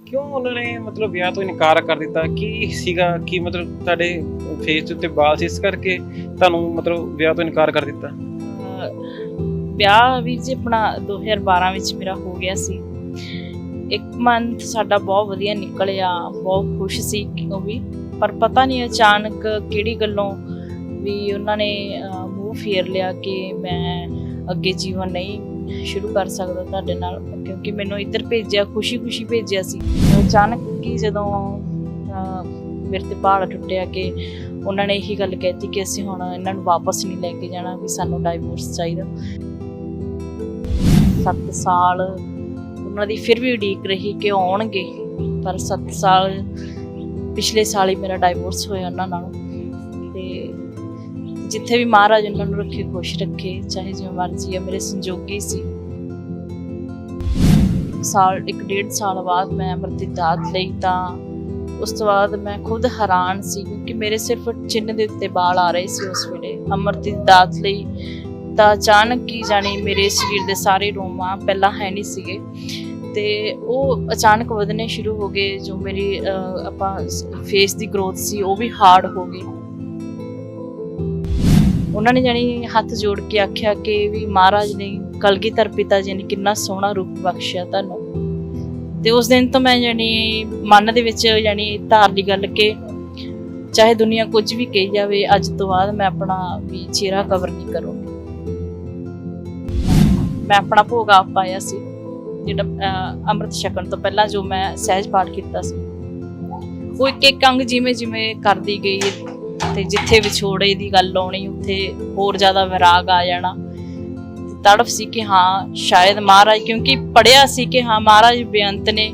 ਕਿਉਂ ਉਹਨਾਂ ਨੇ ਮਤਲਬ ਵਿਆਹ ਤੋਂ ਇਨਕਾਰ ਕਰ ਦਿੱਤਾ? ਕੀ ਸੀਗਾ ਕਿ ਮਤਲਬ ਤੁਹਾਡੇ ਫੇਸ ਦੇ ਉੱਤੇ ਬਾਲ ਸੀ ਇਸ ਕਰਕੇ ਤੁਹਾਨੂੰ ਮਤਲਬ ਵਿਆਹ ਤੋਂ ਇਨਕਾਰ ਕਰ ਦਿੱਤਾ? ਵਿਆਹ ਵੀਰ ਜੀ ਆਪਣਾ 2012 ਵਿੱਚ ਮੇਰਾ ਹੋ ਗਿਆ ਸੀ। 1 ਮੰਥ ਸਾਡਾ ਬਹੁਤ ਵਧੀਆ ਨਿਕਲਿਆ, ਬਹੁਤ ਖੁਸ਼ ਸੀ ਉਹ ਵੀ। ਪਰ ਪਤਾ ਨਹੀਂ ਅਚਾਨਕ ਕਿਹੜੀ ਗੱਲੋਂ ਵੀ ਉਹਨਾਂ ਨੇ ਮੂੰਹ ਫੇਰ ਲਿਆ ਕਿ ਮੈਂ ਅੱਗੇ ਜੀਵਨ ਨਹੀਂ ਸ਼ੁਰੂ ਕਰ ਸਕਦਾ ਤੁਹਾਡੇ ਨਾਲ, ਕਿਉਂਕਿ ਮੈਨੂੰ ਇੱਧਰ ਭੇਜਿਆ, ਖੁਸ਼ੀ-ਖੁਸ਼ੀ ਭੇਜਿਆ ਸੀ। ਅਚਾਨਕ ਹੀ ਜਦੋਂ ਮੇਰੇ ਤੇ ਪਹਾੜ ਟੁੱਟਿਆ ਕਿ ਉਹਨਾਂ ਨੇ ਇਹੀ ਗੱਲ ਕਹਿਤੀ ਕਿ ਅਸੀਂ ਹੁਣ ਇਹਨਾਂ ਨੂੰ ਵਾਪਸ ਨਹੀਂ ਲੈ ਕੇ ਜਾਣਾ, ਵੀ ਸਾਨੂੰ ਡਾਈਵੋਰਸ ਚਾਹੀਦਾ। 7 ਸਾਲ ਉਹਨਾਂ ਦੀ ਫਿਰ ਵੀ ਉਡੀਕ ਰਹੀ ਕਿ ਉਹ ਆਉਣਗੇ, ਪਰ 7 ਸਾਲ ਪਿਛਲੇ ਸਾਲ ਹੀ ਮੇਰਾ ਡਾਈਵੋਰਸ ਹੋਇਆ ਉਹਨਾਂ ਨਾਲ। ਤੇ ਜਿੱਥੇ ਵੀ ਮਹਾਰਾਜ ਉਹਨਾਂ ਨੂੰ ਰੱਖੇ, ਖੁਸ਼ ਰੱਖੇ, ਚਾਹੇ ਜਿਵੇਂ ਮਰਜ਼ੀ ਆ, ਮੇਰੇ ਸੰਜੋਗੀ ਸੀ। 1.5 ਸਾਲ ਬਾਅਦ ਮੈਂ ਅੰਮ੍ਰਿਤ ਦੀ ਦਾਤ ਲਈ, ਤਾਂ ਉਸ ਤੋਂ ਬਾਅਦ ਮੈਂ ਖੁਦ ਹੈਰਾਨ ਸੀ ਕਿਉਂਕਿ ਮੇਰੇ ਸਿਰਫ ਚਿੰਨ੍ਹ ਦੇ ਉੱਤੇ ਵਾਲ ਆ ਰਹੇ ਸੀ ਉਸ ਵੇਲੇ। ਅੰਮ੍ਰਿਤ ਦੀ ਦਾਤ ਲਈ ਤਾਂ ਅਚਾਨਕ ਹੀ ਜਾਣੀ ਮੇਰੇ ਸਰੀਰ ਦੇ ਸਾਰੇ ਰੋਮਾਂ ਪਹਿਲਾਂ ਹੈ ਨਹੀਂ ਸੀਗੇ ਤੇ ਉਹ ਅਚਾਨਕ ਵਧਣੇ ਸ਼ੁਰੂ ਹੋ ਗਏ। ਜੋ ਮੇਰੀ ਆਪਾਂ ਫੇਸ ਦੀ ਗਰੋਥ ਸੀ ਉਹ ਵੀ ਹਾਰਡ ਹੋ ਗਈ। ਉਹਨਾਂ ਨੇ ਜਾਣੀ ਹੱਥ ਜੋੜ ਕੇ ਆਖਿਆ ਕਿ ਵੀ ਮਹਾਰਾਜ ਨੇ, ਕਲਗੀਧਰ ਪਿਤਾ ਜੀ ਨੇ ਕਿੰਨਾ ਸੋਹਣਾ ਰੂਪ ਬਖਸ਼ਿਆ ਤੁਹਾਨੂੰ। ਤੇ ਉਸ ਦਿਨ ਤੋਂ ਮੈਂ ਜਾਣੀ ਮਨ ਦੇ ਵਿੱਚ ਜਾਣੀ ਧਾਰ ਲਈ ਗੱਲ ਕਿ ਚਾਹੇ ਦੁਨੀਆ ਕੁਝ ਵੀ ਕਹੀ ਜਾਵੇ, ਅੱਜ ਤੋਂ ਬਾਅਦ ਮੈਂ ਆਪਣਾ ਵੀ ਚਿਹਰਾ ਕਵਰ ਨਹੀਂ ਕਰੂੰਗੀ। ਮੈਂ ਆਪਣਾ ਭੋਗ ਆਪ ਪਾਇਆ ਸੀ, ਜਿਹੜਾ ਅੰਮ੍ਰਿਤ ਛਕਣ ਤੋਂ ਪਹਿਲਾਂ ਜੋ ਮੈਂ ਸਹਿਜ ਪਾਠ ਕੀਤਾ ਸੀ, ਉਹ ਇੱਕ ਅੰਗ ਜਿਵੇਂ ਜਿਵੇਂ ਕਰਦੀ ਗਈ ਤੇ ਜਿੱਥੇ ਵਿਛੋੜੇ ਦੀ ਗੱਲ ਆਉਣੀ ਉੱਥੇ ਹੋਰ ਜ਼ਿਆਦਾ ਵਿਰਾਗ ਆ ਜਾਣਾ। ਤੜਫ ਸੀ ਕਿ ਹਾਂ ਸ਼ਾਇਦ ਮਹਾਰਾਜ, ਕਿਉਂਕਿ ਪੜ੍ਹਿਆ ਸੀ ਕਿ ਹਾਂ ਮਹਾਰਾਜ ਬੇਅੰਤ ਨੇ,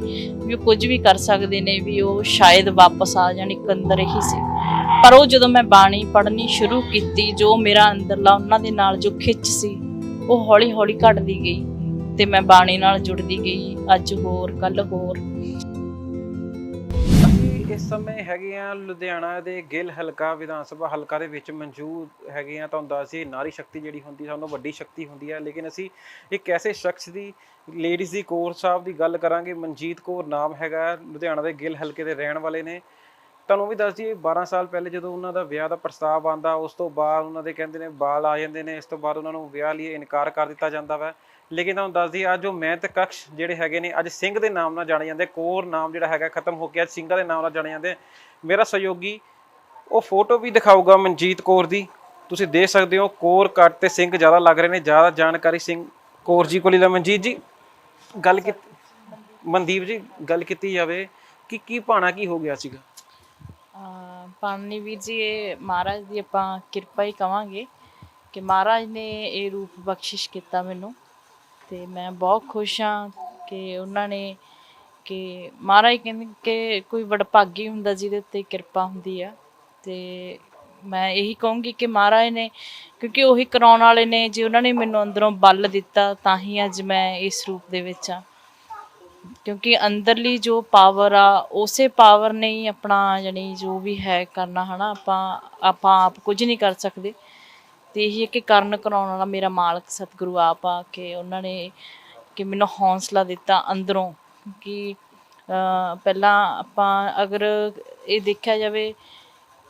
ਵੀ ਉਹ ਕੁਝ ਵੀ ਕਰ ਸਕਦੇ ਨੇ, ਵੀ ਉਹ ਸ਼ਾਇਦ ਵਾਪਸ ਆ ਜਾਣ, ਇੱਕ ਅੰਦਰ ਹੀ ਸੀ। ਪਰ ਉਹ ਜਦੋਂ ਮੈਂ ਬਾਣੀ ਪੜ੍ਹਨੀ ਸ਼ੁਰੂ ਕੀਤੀ, ਜੋ ਮੇਰਾ ਅੰਦਰਲਾ ਉਹਨਾਂ ਦੇ ਨਾਲ ਜੋ ਖਿੱਚ ਸੀ ਉਹ ਹੌਲੀ ਹੌਲੀ ਘਟਦੀ ਗਈ ਤੇ ਮੈਂ ਬਾਣੀ ਨਾਲ ਜੁੜਦੀ ਗਈ। ਅੱਜ ਹੋਰ, ਕੱਲ ਹੋਰ। ਇਸ ਸਮੇਂ ਹੈਗੇ ਆ ਲੁਧਿਆਣਾ ਦੇ ਗਿੱਲ ਹਲਕਾ ਵਿਧਾਨ ਸਭਾ ਹਲਕਾ ਦੇ ਵਿੱਚ ਮੌਜੂਦ ਹੈਗੇ ਆ। ਤੁਹਾਨੂੰ ਦੱਸ ਦਈਏ, ਨਾਰੀ ਸ਼ਕਤੀ ਜਿਹੜੀ ਹੁੰਦੀ ਸਭ ਤੋਂ ਵੱਡੀ ਸ਼ਕਤੀ ਹੁੰਦੀ ਹੈ, ਲੇਕਿਨ ਅਸੀਂ ਇੱਕ ਐਸੇ ਸ਼ਖਸ ਦੀ, ਲੇਡੀਜ਼ ਦੀ ਕੌਰ ਸਾਹਿਬ ਦੀ ਗੱਲ ਕਰਾਂਗੇ। ਮਨਜੀਤ ਕੌਰ ਨਾਮ ਹੈਗਾ, ਲੁਧਿਆਣਾ ਦੇ ਗਿੱਲ ਹਲਕੇ ਦੇ ਰਹਿਣ ਵਾਲੇ ਨੇ। ਤੁਹਾਨੂੰ ਵੀ ਦੱਸ ਦਈਏ, 12 ਸਾਲ ਪਹਿਲੇ ਜਦੋਂ ਉਹਨਾਂ ਦਾ ਵਿਆਹ ਦਾ ਪ੍ਰਸਤਾਵ ਆਉਂਦਾ, ਉਸ ਤੋਂ ਬਾਅਦ ਉਹਨਾਂ ਦੇ ਕਹਿੰਦੇ ਨੇ ਬਾਲ ਆ ਜਾਂਦੇ ਨੇ। ਇਸ ਤੋਂ ਬਾਅਦ ਉਹਨਾਂ ਨੂੰ ਵਿਆਹ ਲਈ ਇਨਕਾਰ ਕਰ ਦਿੱਤਾ ਜਾਂਦਾ ਵਾ। ਲੇਕਿਨ ਤੁਹਾਨੂੰ ਦੱਸ ਦਈਏ, ਅੱਜ ਉਹ ਮਹਿੰਤ ਕਕਸ਼ ਜਿਹੜੇ ਹੈਗੇ ਨੇ, ਅੱਜ ਸਿੰਘ ਦੇ ਨਾਮ ਨਾਲ ਜਾਣੇ ਜਾਂਦੇ। ਕੌਰ ਨਾਮ ਜਿਹੜਾ ਹੈਗਾ ਖਤਮ ਹੋ ਕੇ ਅੱਜ ਸਿੰਘਾਂ ਦੇ ਨਾਮ ਨਾਲ ਜਾਣੇ ਜਾਂਦੇ। ਮੇਰਾ ਸਹਿਯੋਗੀ ਉਹ ਫੋਟੋ ਵੀ ਦਿਖਾਊਗਾ ਮਨਜੀਤ ਕੌਰ ਦੀ, ਤੁਸੀਂ ਦੇਖ ਸਕਦੇ ਹੋ। ਕੌਰ ਘੱਟ ਤੇ ਸਿੰਘ ਜ਼ਿਆਦਾ ਲੱਗ ਰਹੇ ਨੇ। ਜ਼ਿਆਦਾ ਜਾਣਕਾਰੀ ਸਿੰਘ ਕੌਰ ਜੀ ਕੋਲ ਹੀ। ਮਨਜੀਤ ਜੀ, ਗੱਲ ਕੀਤੀ, ਮਨਦੀਪ ਜੀ, ਗੱਲ ਕੀਤੀ ਜਾਵੇ ਕਿ ਕੀ ਭਾਣਾ ਕੀ ਹੋ ਗਿਆ ਸੀਗਾ? ਪਾਣੀ ਵੀਰ ਜੀ, ਇਹ ਮਹਾਰਾਜ ਦੀ ਆਪਾਂ ਕਿਰਪਾ ਹੀ ਕਵਾਂਗੇ ਕਿ ਮਹਾਰਾਜ ਨੇ ਇਹ ਰੂਪ ਬਖਸ਼ਿਸ਼ ਕੀਤਾ ਮੈਨੂੰ, ਤੇ ਮੈਂ ਬਹੁਤ ਖੁਸ਼ ਹਾਂ ਕਿ ਉਹਨਾਂ ਨੇ, ਕਿ ਮਹਾਰਾਜ ਕਹਿੰਦੇ ਕਿ ਕੋਈ ਵਡਭਾਗੀ ਹੁੰਦਾ ਜਿਹਦੇ ਉੱਤੇ ਕਿਰਪਾ ਹੁੰਦੀ ਆ। ਤੇ ਮੈਂ ਇਹੀ ਕਹੂੰਗੀ ਕਿ ਮਹਾਰਾਜ ਨੇ, ਕਿਉਂਕਿ ਉਹੀ ਕਰਾਉਣ ਵਾਲੇ ਨੇ, ਜੇ ਉਹਨਾਂ ਨੇ ਮੈਨੂੰ ਅੰਦਰੋਂ ਬਲ ਦਿੱਤਾ ਤਾਂ ਹੀ ਅੱਜ ਮੈਂ ਇਸ ਰੂਪ ਦੇ ਵਿੱਚ ਹਾਂ। ਕਿਉਂਕਿ ਅੰਦਰਲੀ ਜੋ ਪਾਵਰ ਆ, ਉਸੇ ਪਾਵਰ ਨੇ ਹੀ ਆਪਣਾ ਜਾਣੀ ਜੋ ਵੀ ਹੈ ਕਰਨਾ, ਹੈ ਨਾ। ਆਪਾਂ ਆਪ ਕੁਝ ਨਹੀਂ ਕਰ ਸਕਦੇ। ਤੇ ਇਹੀ ਹੈ ਕਿ ਕਰਨ ਕਰਾਉਣ ਵਾਲਾ ਮੇਰਾ ਮਾਲਕ ਸਤਿਗੁਰੂ ਆਪ ਆ, ਕਿ ਉਹਨਾਂ ਨੇ ਕਿ ਮੈਨੂੰ ਹੌਸਲਾ ਦਿੱਤਾ ਅੰਦਰੋਂ। ਕਿ ਪਹਿਲਾਂ ਆਪਾਂ ਅਗਰ ਇਹ ਦੇਖਿਆ ਜਾਵੇ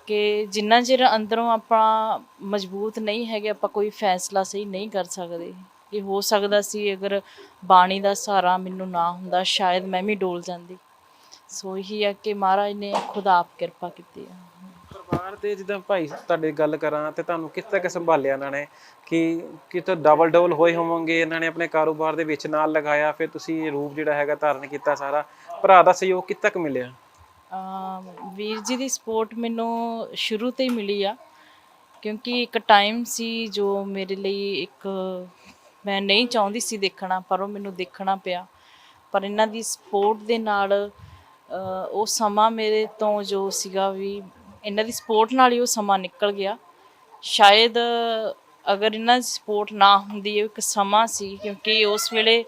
ਕਿ ਜਿੰਨਾ ਚਿਰ ਅੰਦਰੋਂ ਆਪਾਂ ਮਜ਼ਬੂਤ ਨਹੀਂ ਹੈਗੇ, ਆਪਾਂ ਕੋਈ ਫੈਸਲਾ ਸਹੀ ਨਹੀਂ ਕਰ ਸਕਦੇ। ਇਹ ਹੋ ਸਕਦਾ ਸੀ ਅਗਰ ਬਾਣੀ ਦਾ ਸਹਾਰਾ ਮੈਨੂੰ ਨਾ ਹੁੰਦਾ, ਸ਼ਾਇਦ ਮੈਂ ਵੀ ਡੋਲ ਜਾਂਦੀ। ਸੋ ਇਹੀ ਹੈ ਕਿ ਮਹਾਰਾਜ ਨੇ ਖੁਦ ਆਪ ਕਿਰਪਾ ਕੀਤੀ ਹੈ। ਪਰਿਵਾਰ ਦੇ ਜਿੱਦਾਂ ਭਾਈ ਤੁਹਾਡੇ ਗੱਲ ਕਰਾਂ ਤੇ ਤੁਹਾਨੂੰ ਕਿਸ ਤੱਕ ਸੰਭਾਲਿਆ ਇਹਨਾਂ ਨੇ? ਕਿ ਕਿਤੇ ਡਬਲ ਹੋਏ ਹੋਵੋਗੇ, ਇਹਨਾਂ ਨੇ ਆਪਣੇ ਕਾਰੋਬਾਰ ਦੇ ਵਿੱਚ ਨਾਲ ਲਗਾਇਆ, ਫਿਰ ਤੁਸੀਂ ਇਹ ਰੂਪ ਜਿਹੜਾ ਹੈਗਾ ਧਾਰਨ ਕੀਤਾ ਸਾਰਾ। ਭਰਾ ਦਾ ਸਹਿਯੋਗ ਕਿਸ ਤੱਕ ਮਿਲਿਆ? ਵੀਰ ਜੀ ਦੀ ਸਪੋਰਟ ਮੈਨੂੰ ਸ਼ੁਰੂ ਤੋਂ ਹੀ ਮਿਲੀ ਆ, ਕਿਉਂਕਿ ਇੱਕ ਟਾਈਮ ਸੀ ਜੋ ਮੇਰੇ ਲਈ ਇੱਕ ਮੈਂ ਨਹੀਂ ਚਾਹੁੰਦੀ ਸੀ ਦੇਖਣਾ, ਪਰ ਉਹ ਮੈਨੂੰ ਦੇਖਣਾ ਪਿਆ। ਪਰ ਇਹਨਾਂ ਦੀ ਸਪੋਰਟ ਦੇ ਨਾਲ ਉਹ ਸਮਾਂ ਮੇਰੇ ਤੋਂ ਜੋ ਸੀਗਾ, ਵੀ ਇਹਨਾਂ ਦੀ ਸਪੋਰਟ ਨਾਲ ਹੀ ਉਹ ਸਮਾਂ ਨਿਕਲ ਗਿਆ। ਸ਼ਾਇਦ ਅਗਰ ਇਹਨਾਂ ਦੀ ਸਪੋਰਟ ਨਾ ਹੁੰਦੀ, ਇਹ ਇੱਕ ਸਮਾਂ ਸੀ, ਕਿਉਂਕਿ ਉਸ ਵੇਲੇ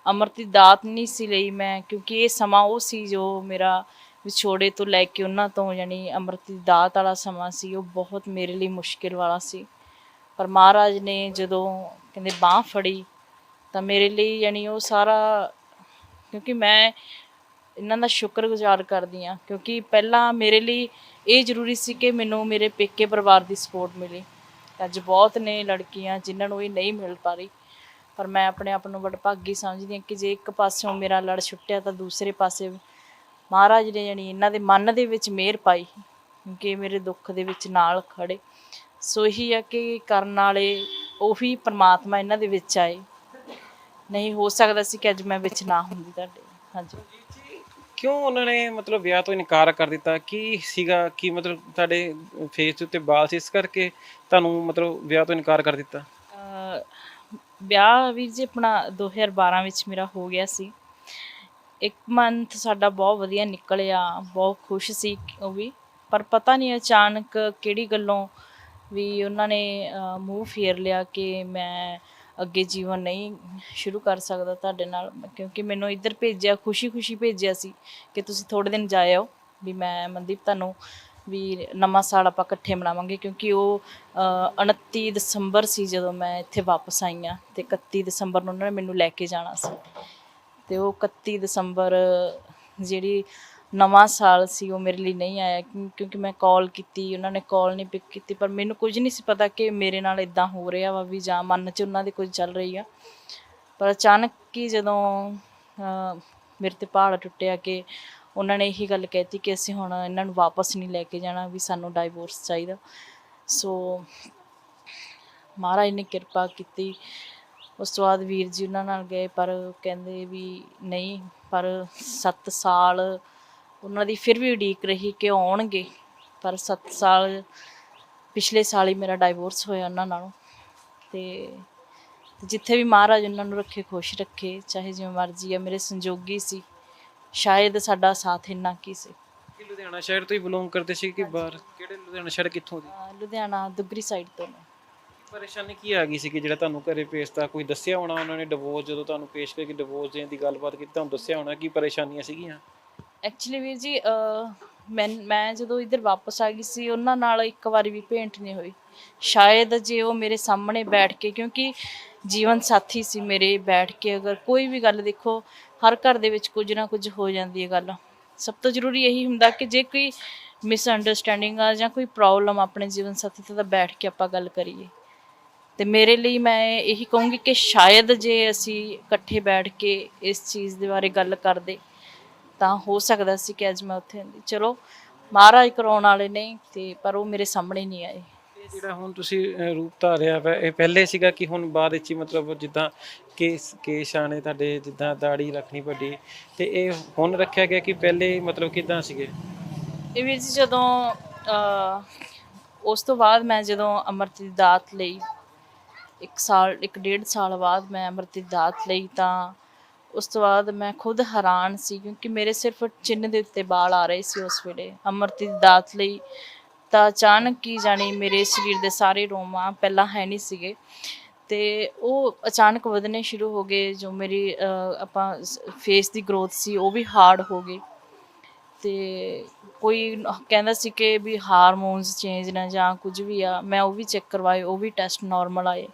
ਅੰਮ੍ਰਿਤ ਦੀ ਦਾਤ ਨਹੀਂ ਸੀ ਲਈ ਮੈਂ, ਕਿਉਂਕਿ ਇਹ ਸਮਾਂ ਉਹ ਸੀ ਜੋ ਮੇਰਾ ਵਿਛੋੜੇ ਤੋਂ ਲੈ ਕੇ ਉਹਨਾਂ ਤੋਂ ਯਾਨੀ ਅੰਮ੍ਰਿਤ ਦੀ ਦਾਤ ਵਾਲਾ ਸਮਾਂ ਸੀ। ਉਹ ਬਹੁਤ ਮੇਰੇ ਲਈ ਮੁਸ਼ਕਿਲ ਵਾਲਾ ਸੀ। ਪਰ ਮਹਾਰਾਜ ਨੇ ਜਦੋਂ ਕਹਿੰਦੇ ਬਾਂਹ ਫੜੀ ਤਾਂ ਮੇਰੇ ਲਈ ਯਾਨੀ ਉਹ ਸਾਰਾ, ਕਿਉਂਕਿ ਮੈਂ ਇਹਨਾਂ ਦਾ ਸ਼ੁਕਰਗੁਜ਼ਾਰ ਕਰਦੀ ਹਾਂ, ਕਿਉਂਕਿ ਪਹਿਲਾਂ ਮੇਰੇ ਲਈ ਇਹ ਜ਼ਰੂਰੀ ਸੀ ਕਿ ਮੈਨੂੰ ਮੇਰੇ ਪੇਕੇ ਪਰਿਵਾਰ ਦੀ ਸਪੋਰਟ ਮਿਲੇ। ਅੱਜ ਬਹੁਤ ਨੇ ਲੜਕੀਆਂ ਜਿਨ੍ਹਾਂ ਨੂੰ ਇਹ ਨਹੀਂ ਮਿਲ ਪਾ ਰਹੀ, ਪਰ ਮੈਂ ਆਪਣੇ ਆਪ ਨੂੰ ਵਡਭਾਗੀ ਸਮਝਦੀ ਹਾਂ ਕਿ ਜੇ ਇੱਕ ਪਾਸਿਓਂ ਮੇਰਾ ਲੜ ਛੁੱਟਿਆ ਤਾਂ ਦੂਸਰੇ ਪਾਸੇ ਮਹਾਰਾਜ ਨੇ ਜਾਣੀ ਇਹਨਾਂ ਦੇ ਮਨ ਦੇ ਵਿੱਚ ਮਿਹਰ ਪਾਈ ਕਿ ਮੇਰੇ ਦੁੱਖ ਦੇ ਵਿੱਚ ਨਾਲ ਖੜੇ। ਸੋ ਇਹੀ ਆ ਕਿ ਕਰਨ ਵਾਲੇ ਉਹੀ ਪ੍ਰਮਾਤਮਾ ਇਹਨਾਂ ਦੇ ਵਿੱਚ ਆਏ। ਨਹੀਂ ਹੋ ਸਕਦਾ ਸੀ ਕਿ ਅੱਜ ਮੈਂ ਵਿੱਚ ਨਾ ਹੁੰਦੀ ਤੁਹਾਡੇ। ਹਾਂਜੀ। ਕਿਉਂ ਉਹਨਾਂ ਨੇ ਮਤਲਬ ਵਿਆਹ ਤੋਂ ਇਨਕਾਰ ਕਰ ਦਿੱਤਾ? ਕੀ ਸੀਗਾ ਕਿ ਮਤਲਬ ਤੁਹਾਡੇ ਫੇਸ ਦੇ ਉੱਤੇ ਬਾਲ ਸੀ ਇਸ ਕਰਕੇ ਤੁਹਾਨੂੰ ਮਤਲਬ ਵਿਆਹ ਤੋਂ ਇਨਕਾਰ ਕਰ ਦਿੱਤਾ? ਵਿਆਹ ਵੀਰ ਜੀ ਆਪਣਾ 2012 ਵਿੱਚ ਮੇਰਾ ਹੋ ਗਿਆ ਸੀ। 1 ਮੰਥ ਸਾਡਾ ਬਹੁਤ ਵਧੀਆ ਨਿਕਲਿਆ, ਬਹੁਤ ਖੁਸ਼ ਸੀ ਉਹ ਵੀ, ਪਰ ਪਤਾ ਨਹੀਂ ਅਚਾਨਕ ਕਿਹੜੀ ਗੱਲੋਂ ਵੀ ਉਹਨਾਂ ਨੇ ਮੂੰਹ ਫੇਰ ਲਿਆ ਕਿ ਮੈਂ ਅੱਗੇ ਜੀਵਨ ਨਹੀਂ ਸ਼ੁਰੂ ਕਰ ਸਕਦਾ ਤੁਹਾਡੇ ਨਾਲ, ਕਿਉਂਕਿ ਮੈਨੂੰ ਇੱਧਰ ਭੇਜਿਆ, ਖੁਸ਼ੀ ਭੇਜਿਆ ਸੀ ਕਿ ਤੁਸੀਂ ਥੋੜ੍ਹੇ ਦਿਨ ਜਾ ਆਓ, ਵੀ ਮੈਂ ਮਨਦੀਪ ਤੁਹਾਨੂੰ ਵੀ ਨਵਾਂ ਸਾਲ ਆਪਾਂ ਇਕੱਠੇ ਮਨਾਵਾਂਗੇ। ਕਿਉਂਕਿ ਉਹ 29 ਦਸੰਬਰ ਸੀ ਜਦੋਂ ਮੈਂ ਇੱਥੇ ਵਾਪਸ ਆਈ ਹਾਂ, ਅਤੇ 31 ਦਸੰਬਰ ਨੂੰ ਉਹਨਾਂ ਨੇ ਮੈਨੂੰ ਲੈ ਕੇ ਜਾਣਾ ਸੀ। ਅਤੇ ਉਹ 31 ਦਸੰਬਰ ਜਿਹੜੀ ਨਵਾਂ ਸਾਲ ਸੀ ਉਹ ਮੇਰੇ ਲਈ ਨਹੀਂ ਆਇਆ, ਕਿਉਂਕਿ ਮੈਂ ਕਾਲ ਕੀਤੀ, ਉਹਨਾਂ ਨੇ ਕਾਲ ਨਹੀਂ ਪਿਕ ਕੀਤੀ, ਪਰ ਮੈਨੂੰ ਕੁਝ ਨਹੀਂ ਸੀ ਪਤਾ ਕਿ ਮੇਰੇ ਨਾਲ ਇੱਦਾਂ ਹੋ ਰਿਹਾ ਵਾ, ਵੀ ਜਾਂ ਮਨ 'ਚ ਉਹਨਾਂ ਦੇ ਕੁਝ ਚੱਲ ਰਹੀ ਆ। ਪਰ ਅਚਾਨਕ ਹੀ ਜਦੋਂ ਮੇਰੇ 'ਤੇ ਪਹਾੜ ਟੁੱਟਿਆ ਕਿ ਉਹਨਾਂ ਨੇ ਇਹੀ ਗੱਲ ਕਹਿਤੀ ਕਿ ਅਸੀਂ ਹੁਣ ਇਹਨਾਂ ਨੂੰ ਵਾਪਸ ਨਹੀਂ ਲੈ ਕੇ ਜਾਣਾ, ਵੀ ਸਾਨੂੰ ਡਾਈਵੋਰਸ ਚਾਹੀਦਾ। ਸੋ ਮਹਾਰਾਜ ਨੇ ਕਿਰਪਾ ਕੀਤੀ। ਉਸ ਤੋਂ ਬਾਅਦ ਵੀਰ ਜੀ ਉਹਨਾਂ ਨਾਲ ਗਏ, ਪਰ ਕਹਿੰਦੇ ਵੀ ਨਹੀਂ, ਪਰ 7 ਸਾਲ ਉਹਨਾਂ ਦੀ ਫਿਰ ਵੀ ਉਡੀਕ ਰਹੀ ਕਿ ਆਉਣਗੇ, ਪਰ 7 ਸਾਲ ਪਿਛਲੇ ਸਾਲ ਹੀ ਮੇਰਾ ਡਾਈਵੋਰਸ ਹੋਇਆ ਉਹਨਾਂ ਨਾਲੋਂ। ਅਤੇ ਜਿੱਥੇ ਵੀ ਮਹਾਰਾਜ ਉਹਨਾਂ ਨੂੰ ਰੱਖੇ, ਖੁਸ਼ ਰੱਖੇ, ਚਾਹੇ ਜਿਵੇਂ ਮਰਜ਼ੀ ਆ। ਮੇਰੇ ਸੰਜੋਗੀ ਸੀ, ਸ਼ਾਇਦ ਸਾਡਾ ਸਾਥ ਇੰਨਾ ਕੀ ਸੀ। ਲੁਧਿਆਣਾ ਸ਼ਹਿਰ ਤੋਂ ਹੀ ਬਿਲੋਂਗ ਕਰਦੇ ਸੀ ਕਿ ਬਾਹਰ? ਕਿਹੜੇ ਲੁਧਿਆਣਾ ਸ਼ਹਿਰ ਕਿੱਥੋਂ ਦੀ? ਲੁਧਿਆਣਾ ਦੁੱਗਰੀ ਸਾਈਡ ਤੋਂ ਨੇ। ਪਰੇਸ਼ਾਨੀ ਕੀ ਆ ਗਈ ਸੀ ਕਿ ਜਿਹੜਾ ਤੁਹਾਨੂੰ ਘਰੇ ਭੇਜਤਾ? ਕੋਈ ਦੱਸਿਆ ਹੋਣਾ ਉਹਨਾਂ ਨੇ ਡਿਵੋਰਸ ਜਦੋਂ ਤੁਹਾਨੂੰ ਪੇਸ਼ ਕਰਕੇ ਡਿਵੋਰਸ ਦੇਣ ਦੀ ਗੱਲਬਾਤ ਕੀਤੀ, ਤੁਹਾਨੂੰ ਦੱਸਿਆ ਹੋਣਾ ਕੀ ਪਰੇਸ਼ਾਨੀਆਂ ਸੀਗੀਆਂ? ਐਕਚੁਅਲੀ ਵੀਰ ਜੀ ਮੈਂ ਜਦੋਂ ਇੱਧਰ ਵਾਪਸ ਆ ਗਈ ਸੀ, ਉਹਨਾਂ ਨਾਲ ਇੱਕ ਵਾਰੀ ਵੀ ਭੇਂਟ ਨਹੀਂ ਹੋਈ। ਸ਼ਾਇਦ ਜੇ ਉਹ ਮੇਰੇ ਸਾਹਮਣੇ ਬੈਠ ਕੇ, ਕਿਉਂਕਿ ਜੀਵਨ ਸਾਥੀ ਸੀ ਮੇਰੇ, ਬੈਠ ਕੇ ਅਗਰ ਕੋਈ ਵੀ ਗੱਲ, ਦੇਖੋ ਹਰ ਘਰ ਦੇ ਵਿੱਚ ਕੁਝ ਨਾ ਕੁਝ ਹੋ ਜਾਂਦੀ ਹੈ ਗੱਲ। ਸਭ ਤੋਂ ਜ਼ਰੂਰੀ ਇਹੀ ਹੁੰਦਾ ਕਿ ਜੇ ਕੋਈ ਮਿਸਅੰਡਰਸਟੈਂਡਿੰਗ ਆ ਜਾਂ ਕੋਈ ਪ੍ਰੋਬਲਮ ਆਪਣੇ ਜੀਵਨ ਸਾਥੀ ਤੋਂ, ਤਾਂ ਬੈਠ ਕੇ ਆਪਾਂ ਗੱਲ ਕਰੀਏ। ਅਤੇ ਮੇਰੇ ਲਈ ਮੈਂ ਇਹੀ ਕਹੂੰਗੀ ਕਿ ਸ਼ਾਇਦ ਜੇ ਅਸੀਂ ਇਕੱਠੇ ਬੈਠ ਕੇ ਇਸ ਚੀਜ਼ ਦੇ ਬਾਰੇ ਗੱਲ ਕਰਦੇ ਤਾਂ ਹੋ ਸਕਦਾ ਸੀ ਕਿ ਅੱਜ ਮੈਂ ਉੱਥੇ ਹੁੰਦੀ। ਚਲੋ ਮਹਾਰਾਜ ਕਰਾਉਣ ਵਾਲੇ ਨਹੀਂ, ਅਤੇ ਪਰ ਉਹ ਮੇਰੇ ਸਾਹਮਣੇ ਨਹੀਂ ਆਏ। ਇਹ ਜਿਹੜਾ ਹੁਣ ਤੁਸੀਂ ਰੂਪ ਧਾਰਿਆ ਵਾ, ਇਹ ਪਹਿਲੇ ਸੀਗਾ ਕਿ ਹੁਣ ਬਾਅਦ ਵਿੱਚ ਹੀ ਮਤਲਬ ਜਿੱਦਾਂ ਕੇਸ ਆਣੇ ਤੁਹਾਡੇ, ਜਿੱਦਾਂ ਦਾੜੀ ਰੱਖਣੀ ਵੱਡੀ, ਅਤੇ ਇਹ ਹੁਣ ਰੱਖਿਆ ਗਿਆ ਕਿ ਪਹਿਲੇ ਮਤਲਬ ਕਿੱਦਾਂ ਸੀਗੇ? ਇਹ ਵੀਰ ਜੀ ਜਦੋਂ ਉਸ ਤੋਂ ਬਾਅਦ ਮੈਂ ਜਦੋਂ ਅੰਮ੍ਰਿਤ ਦੀ ਦਾਤ ਲਈ, 1.5 ਸਾਲ ਬਾਅਦ ਮੈਂ ਅੰਮ੍ਰਿਤ ਦੀ ਦਾਤ ਲਈ, ਤਾਂ ਉਸ ਤੋਂ ਬਾਅਦ ਮੈਂ ਖੁਦ ਹੈਰਾਨ ਸੀ, ਕਿਉਂਕਿ ਮੇਰੇ ਸਿਰਫ ਚਿੰਨ੍ਹ ਦੇ ਉੱਤੇ ਵਾਲ ਆ ਰਹੇ ਸੀ ਉਸ ਵੇਲੇ। ਅੰਮ੍ਰਿਤ ਦੀ ਦਾਤ ਲਈ ਤਾਂ ਅਚਾਨਕ ਹੀ ਜਾਣੀ ਮੇਰੇ ਸਰੀਰ ਦੇ ਸਾਰੇ ਰੋਮਾਂ ਪਹਿਲਾਂ ਹੈ ਨਹੀਂ ਸੀਗੇ, ਅਤੇ ਉਹ ਅਚਾਨਕ ਵਧਣੇ ਸ਼ੁਰੂ ਹੋ ਗਏ। ਜੋ ਮੇਰੀ ਆਪਾਂ ਫੇਸ ਦੀ ਗਰੋਥ ਸੀ ਉਹ ਵੀ ਹਾਰਡ ਹੋ ਗਈ, ਅਤੇ ਕੋਈ ਕਹਿੰਦਾ ਸੀ ਕਿ ਵੀ ਹਾਰਮੋਨਸ ਚੇਂਜ ਨੇ ਜਾਂ ਕੁਝ ਵੀ ਆ। ਮੈਂ ਉਹ ਵੀ ਚੈੱਕ ਕਰਵਾਏ, ਉਹ ਵੀ ਟੈਸਟ ਨੋਰਮਲ ਆਏ।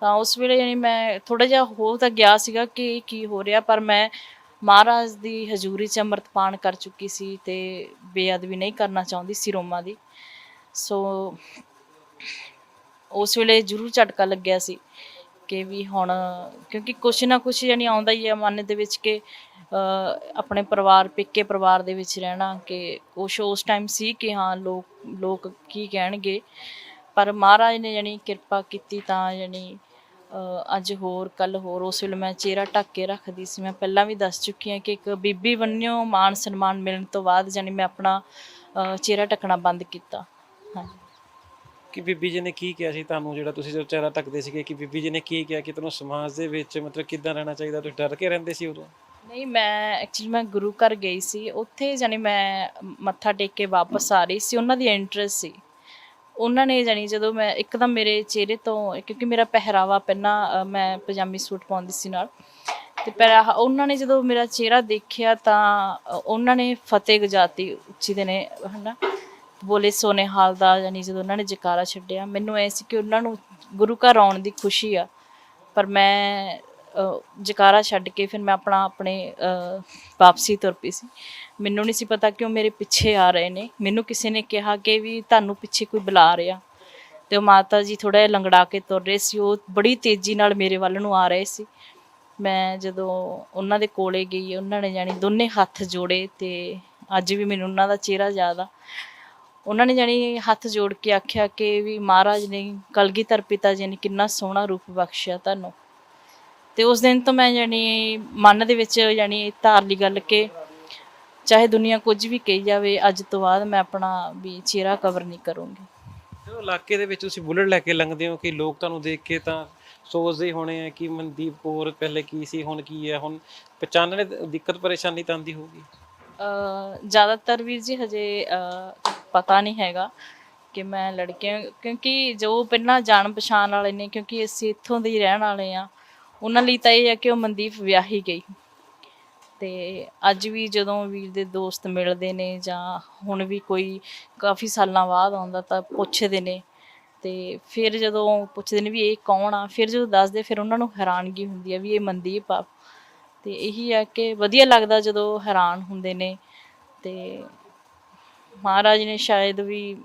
ਤਾਂ ਉਸ ਵੇਲੇ ਯਾਨੀ ਮੈਂ ਥੋੜ੍ਹਾ ਜਿਹਾ ਹੋ ਤਾਂ ਗਿਆ ਸੀਗਾ ਕਿ ਕੀ ਹੋ ਰਿਹਾ, ਪਰ ਮੈਂ ਮਹਾਰਾਜ ਦੀ ਹਜ਼ੂਰੀ 'ਚ ਅੰਮ੍ਰਿਤਪਾਨ ਕਰ ਚੁੱਕੀ ਸੀ ਅਤੇ ਬੇਅਦਬੀ ਨਹੀਂ ਕਰਨਾ ਚਾਹੁੰਦੀ ਸੀ ਰੋਮਾਂ ਦੀ। ਸੋ ਉਸ ਵੇਲੇ ਜ਼ਰੂਰ ਝਟਕਾ ਲੱਗਿਆ ਸੀ ਕਿ ਵੀ ਹੁਣ, ਕਿਉਂਕਿ ਕੁਛ ਨਾ ਕੁਛ ਯਾਨੀ ਆਉਂਦਾ ਹੀ ਹੈ ਮਨ ਦੇ ਵਿੱਚ ਕਿ ਆਪਣੇ ਪਰਿਵਾਰ, ਪੇਕੇ ਪਰਿਵਾਰ ਦੇ ਵਿੱਚ ਰਹਿਣਾ, ਕਿ ਕੁਛ ਉਸ ਟਾਈਮ ਸੀ ਕਿ ਹਾਂ ਲੋਕ ਕੀ ਕਹਿਣਗੇ। ਪਰ ਮਹਾਰਾਜ ਨੇ ਯਾਨੀ ਕਿਰਪਾ ਕੀਤੀ ਤਾਂ ਯਾਨੀ ਅੱਜ ਹੋਰ ਕੱਲ੍ਹ ਹੋਰ। ਉਸ ਵੇਲੇ ਮੈਂ ਚਿਹਰਾ ਢੱਕ ਕੇ ਰੱਖਦੀ ਸੀ। ਮੈਂ ਪਹਿਲਾਂ ਵੀ ਦੱਸ ਚੁੱਕੀ ਹਾਂ ਕਿ ਇੱਕ ਬੀਬੀ ਬੰਨਿਓ ਮਾਣ ਸਨਮਾਨ ਮਿਲਣ ਤੋਂ ਬਾਅਦ ਯਾਨੀ ਮੈਂ ਆਪਣਾ ਚਿਹਰਾ ਢੱਕਣਾ ਬੰਦ ਕੀਤਾ। ਹਾਂਜੀ। ਕਿ ਬੀਬੀ ਜੀ ਨੇ ਕੀ ਕਿਹਾ ਸੀ ਤੁਹਾਨੂੰ, ਜਿਹੜਾ ਤੁਸੀਂ ਜਦੋਂ ਚਿਹਰਾ ਢੱਕਦੇ ਸੀਗੇ, ਕਿ ਬੀਬੀ ਜੀ ਨੇ ਕੀ ਕਿਹਾ ਕਿ ਤੁਹਾਨੂੰ ਸਮਾਜ ਦੇ ਵਿੱਚ ਮਤਲਬ ਕਿੱਦਾਂ ਰਹਿਣਾ ਚਾਹੀਦਾ? ਤੁਸੀਂ ਡਰ ਕੇ ਰਹਿੰਦੇ ਸੀ ਉਦੋਂ? ਨਹੀਂ, ਮੈਂ ਗੁਰੂ ਘਰ ਗਈ ਸੀ, ਉੱਥੇ ਯਾਨੀ ਮੈਂ ਮੱਥਾ ਟੇਕ ਕੇ ਵਾਪਸ ਆ ਰਹੀ ਸੀ। ਉਹਨਾਂ ਦੀ ਇੰਟਰਸਟ ਸੀ, ਉਹਨਾਂ ਨੇ ਜਾਣੀ ਜਦੋਂ ਮੈਂ ਇੱਕਦਮ ਮੇਰੇ ਚਿਹਰੇ ਤੋਂ, ਕਿਉਂਕਿ ਮੇਰਾ ਪਹਿਰਾਵਾ ਪਹਿਲਾਂ ਮੈਂ ਪਜਾਮੀ ਸੂਟ ਪਾਉਂਦੀ ਸੀ ਨਾਲ, ਅਤੇ ਉਹਨਾਂ ਨੇ ਜਦੋਂ ਮੇਰਾ ਚਿਹਰਾ ਦੇਖਿਆ ਤਾਂ ਉਹਨਾਂ ਨੇ ਫਤਿਹ ਗਜਾਤੀ ਉੱਚੀ ਦੇ ਨੇ, ਹੈ ਨਾ, ਬੋਲੇ ਸੋਨੇ ਹਾਲ ਦਾ। ਯਾਨੀ ਜਦੋਂ ਉਹਨਾਂ ਨੇ ਜੈਕਾਰਾ ਛੱਡਿਆ, ਮੈਨੂੰ ਐ ਸੀ ਕਿ ਉਹਨਾਂ ਨੂੰ ਗੁਰੂ ਘਰ ਆਉਣ ਦੀ ਖੁਸ਼ੀ ਆ, ਪਰ ਮੈਂ ਜਕਾਰਾ ਛੱਡ ਕੇ ਫਿਰ ਮੈਂ ਆਪਣੇ ਵਾਪਸੀ ਤੁਰ ਪਈ ਸੀ। ਮੈਨੂੰ ਨਹੀਂ ਸੀ ਪਤਾ ਕਿ ਉਹ ਮੇਰੇ ਪਿੱਛੇ ਆ ਰਹੇ ਨੇ। ਮੈਨੂੰ ਕਿਸੇ ਨੇ ਕਿਹਾ ਕਿ ਵੀ ਤੁਹਾਨੂੰ ਪਿੱਛੇ ਕੋਈ ਬੁਲਾ ਰਿਹਾ, ਤੇ ਉਹ ਮਾਤਾ ਜੀ ਥੋੜ੍ਹਾ ਜਿਹਾ ਲੰਗੜਾ ਕੇ ਤੁਰ ਰਹੇ ਸੀ। ਉਹ ਬੜੀ ਤੇਜ਼ੀ ਨਾਲ ਮੇਰੇ ਵੱਲ ਨੂੰ ਆ ਰਹੇ ਸੀ। ਮੈਂ ਜਦੋਂ ਉਹਨਾਂ ਦੇ ਕੋਲੇ ਗਈ, ਉਹਨਾਂ ਨੇ ਜਾਣੀ ਦੋਨੇ ਹੱਥ ਜੋੜੇ, ਤੇ ਅੱਜ ਵੀ ਮੈਨੂੰ ਉਹਨਾਂ ਦਾ ਚਿਹਰਾ ਯਾਦ ਆ। ਉਹਨਾਂ ਨੇ ਜਾਣੀ ਹੱਥ ਜੋੜ ਕੇ ਆਖਿਆ ਕਿ ਵੀ ਮਹਾਰਾਜ ਨੇ, ਕਲਗੀਧਰ ਪਿਤਾ ਜੀ ਨੇ ਕਿੰਨਾ ਸੋਹਣਾ ਰੂਪ ਬਖਸ਼ਿਆ ਤੁਹਾਨੂੰ। ਤੇ ਉਸ ਦਿਨ ਤੋਂ ਮੈਂ ਜਾਣੀ ਮਨ ਦੇ ਵਿੱਚ ਜਾਣੀ ਧਾਰ ਲਈ ਗੱਲ ਕਿ ਚਾਹੇ ਦੁਨੀਆ ਕੁਝ ਵੀ ਕਹੀ ਜਾਵੇ, ਅੱਜ ਤੋਂ ਬਾਅਦ ਮੈਂ ਆਪਣਾ ਵੀ ਚਿਹਰਾ ਕਵਰ ਨਹੀਂ ਕਰੂੰਗੀ। ਜਦੋਂ ਇਲਾਕੇ ਦੇ ਵਿੱਚ ਤੁਸੀਂ ਬੁਲਟ ਲੈ ਕੇ ਲੰਘਦੇ ਹੋ, ਕਿ ਲੋਕ ਤੁਹਾਨੂੰ ਦੇਖ ਕੇ ਤਾਂ ਸੋਚਦੇ ਹੋਣੇ ਆ ਕਿ ਮਨਦੀਪ ਕੌਰ ਪਹਿਲੇ ਕੀ ਸੀ, ਹੁਣ ਕੀ ਹੈ, ਹੁਣ ਪਛਾਣਨੇ ਦਿੱਕਤ ਪਰੇਸ਼ਾਨੀ ਤਾਂ ਆਉਂਦੀ ਹੋਊਗੀ। ਜ਼ਿਆਦਾਤਰ ਵੀਰ ਜੀ ਹਜੇ ਪਤਾ ਨਹੀਂ ਹੈਗਾ ਕਿ ਮੈਂ ਲੜਕੀ ਹਾਂ, ਕਿਉਂਕਿ ਜੋ ਪਹਿਲਾਂ ਜਾਣ ਪਛਾਣ ਵਾਲੇ ਨੇ, ਕਿਉਂਕਿ ਅਸੀਂ ਇੱਥੋਂ ਦੇ ਹੀ ਰਹਿਣ ਵਾਲੇ ਹਾਂ, ਉਹਨਾਂ ਲਈ ਤਾਂ ਇਹ ਹੈ ਕਿ ਉਹ ਮਨਦੀਪ ਵਿਆਹੀ ਗਈ। ਤੇ ਅੱਜ ਵੀ ਜਦੋਂ ਵੀਰ ਦੇ ਦੋਸਤ ਮਿਲਦੇ ਨੇ ਜਾਂ ਹੁਣ ਵੀ ਕੋਈ ਕਾਫੀ ਸਾਲਾਂ ਬਾਅਦ ਆਉਂਦਾ ਤਾਂ ਪੁੱਛਦੇ ਨੇ, ਤੇ ਫਿਰ ਜਦੋਂ ਪੁੱਛਦੇ ਨੇ ਵੀ ਇਹ ਕੌਣ ਆ, ਫਿਰ ਜਦੋਂ ਦੱਸਦੇ ਫਿਰ ਉਹਨਾਂ ਨੂੰ ਹੈਰਾਨਗੀ ਹੁੰਦੀ ਆ ਵੀ ਇਹ ਮਨਦੀਪ ਆ। ਤੇ ਇਹੀ ਆ ਕਿ ਵਧੀਆ ਲੱਗਦਾ ਜਦੋਂ ਹੈਰਾਨ ਹੁੰਦੇ ਨੇ। ਤੇ ਮਹਾਰਾਜ ਨੇ ਸ਼ਾਇਦ ਵੀ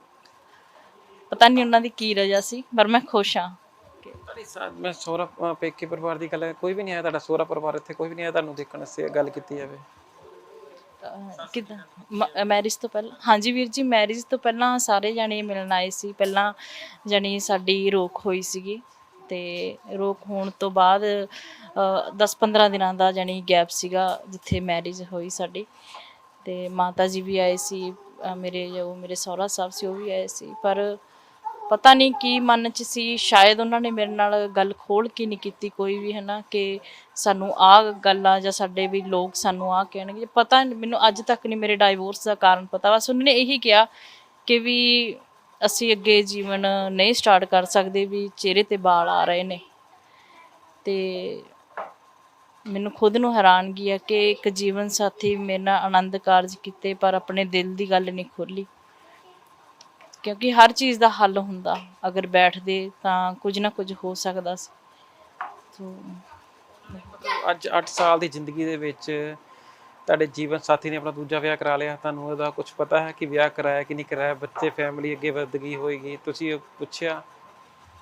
ਪਤਾ ਨਹੀਂ ਉਹਨਾਂ ਦੀ ਕੀ ਰਜਾ ਸੀ, ਪਰ ਮੈਂ ਖੁਸ਼ ਹਾਂ। ਮੈਂ ਸਹੁਰਾ ਪੇਕੇ ਪਰਿਵਾਰ ਦੀ ਗੱਲ, ਕੋਈ ਵੀ ਨਹੀਂ ਆਇਆ ਤੁਹਾਡਾ ਸਹੁਰਾ ਪਰਿਵਾਰ ਇੱਥੇ, ਕੋਈ ਵੀ ਨਹੀਂ ਆਇਆ ਤੁਹਾਨੂੰ ਦੇਖਣ ਵਾਸਤੇ, ਗੱਲ ਕੀਤੀ ਜਾਵੇ? ਕਿੱਦਾਂ ਮੈਰਿਜ ਤੋਂ ਪਹਿਲਾਂ? ਹਾਂਜੀ ਵੀਰ ਜੀ, ਮੈਰਿਜ ਤੋਂ ਪਹਿਲਾਂ ਸਾਰੇ ਜਾਣੇ ਮਿਲਣ ਆਏ ਸੀ। ਪਹਿਲਾਂ ਜਾਣੀ ਸਾਡੀ ਰੋਕ ਹੋਈ ਸੀਗੀ, ਤੇ ਰੋਕ ਹੋਣ ਤੋਂ ਬਾਅਦ 10-15 ਦਿਨਾਂ ਦਾ ਜਾਣੀ ਗੈਪ ਸੀਗਾ ਜਿੱਥੇ ਮੈਰਿਜ ਹੋਈ ਸਾਡੀ। ਤੇ ਮਾਤਾ ਜੀ ਵੀ ਆਏ ਸੀ, ਮੇਰੇ ਸਹੁਰਾ ਸਾਹਿਬ ਸੀ ਉਹ ਵੀ ਆਏ ਸੀ। ਪਰ ਪਤਾ ਨਹੀਂ ਕੀ ਮਨ 'ਚ ਸੀ, ਸ਼ਾਇਦ ਉਹਨਾਂ ਨੇ ਮੇਰੇ ਨਾਲ ਗੱਲ ਖੋਲ੍ਹ ਕੇ ਨਹੀਂ ਕੀਤੀ ਕੋਈ ਵੀ, ਹੈ ਨਾ, ਕਿ ਸਾਨੂੰ ਆਹ ਗੱਲ ਆ ਜਾਂ ਸਾਡੇ ਵੀ ਲੋਕ ਸਾਨੂੰ ਆਹ ਕਹਿਣਗੇ। ਪਤਾ ਮੈਨੂੰ ਅੱਜ ਤੱਕ ਨਹੀਂ ਮੇਰੇ ਡਾਈਵੋਰਸ ਦਾ ਕਾਰਨ ਪਤਾ। ਬਸ ਉਹਨਾਂ ਨੇ ਇਹੀ ਕਿਹਾ ਕਿ ਵੀ ਅਸੀਂ ਅੱਗੇ ਜੀਵਨ ਨਹੀਂ ਸਟਾਰਟ ਕਰ ਸਕਦੇ, ਵੀ ਚਿਹਰੇ 'ਤੇ ਵਾਲ ਆ ਰਹੇ ਨੇ। ਤੇ ਮੈਨੂੰ ਖੁਦ ਨੂੰ ਹੈਰਾਨਗੀ ਆ ਕਿ ਇੱਕ ਜੀਵਨ ਸਾਥੀ ਮੇਰੇ ਨਾਲ ਆਨੰਦ ਕਾਰਜ ਕੀਤੇ, ਪਰ ਆਪਣੇ ਦਿਲ ਦੀ ਗੱਲ ਨਹੀਂ ਖੋਲ੍ਹੀ। ਕਿਉਂਕਿ ਹਰ ਚੀਜ਼ ਦਾ ਹੱਲ ਹੁੰਦਾ, ਅਗਰ ਬੈਠਦੇ ਤਾਂ ਕੁਝ ਨਾ ਕੁਝ ਹੋ ਸਕਦਾ ਸੀ। ਅੱਜ 8 ਸਾਲ ਦੀ ਜ਼ਿੰਦਗੀ ਦੇ ਵਿੱਚ ਤੁਹਾਡੇ ਜੀਵਨ ਸਾਥੀ ਨੇ ਆਪਣਾ ਦੂਜਾ ਵਿਆਹ ਕਰਾ ਲਿਆ, ਤੁਹਾਨੂੰ ਉਹਦਾ ਕੁਝ ਪਤਾ ਹੈ ਕਿ ਵਿਆਹ ਕਰਾਇਆ ਕਿ ਨਹੀਂ ਕਰਾਇਆ, ਬੱਚੇ ਫੈਮਿਲੀ ਅੱਗੇ ਵੱਧ ਗਈ ਹੋਏਗੀ, ਤੁਸੀਂ ਪੁੱਛਿਆ?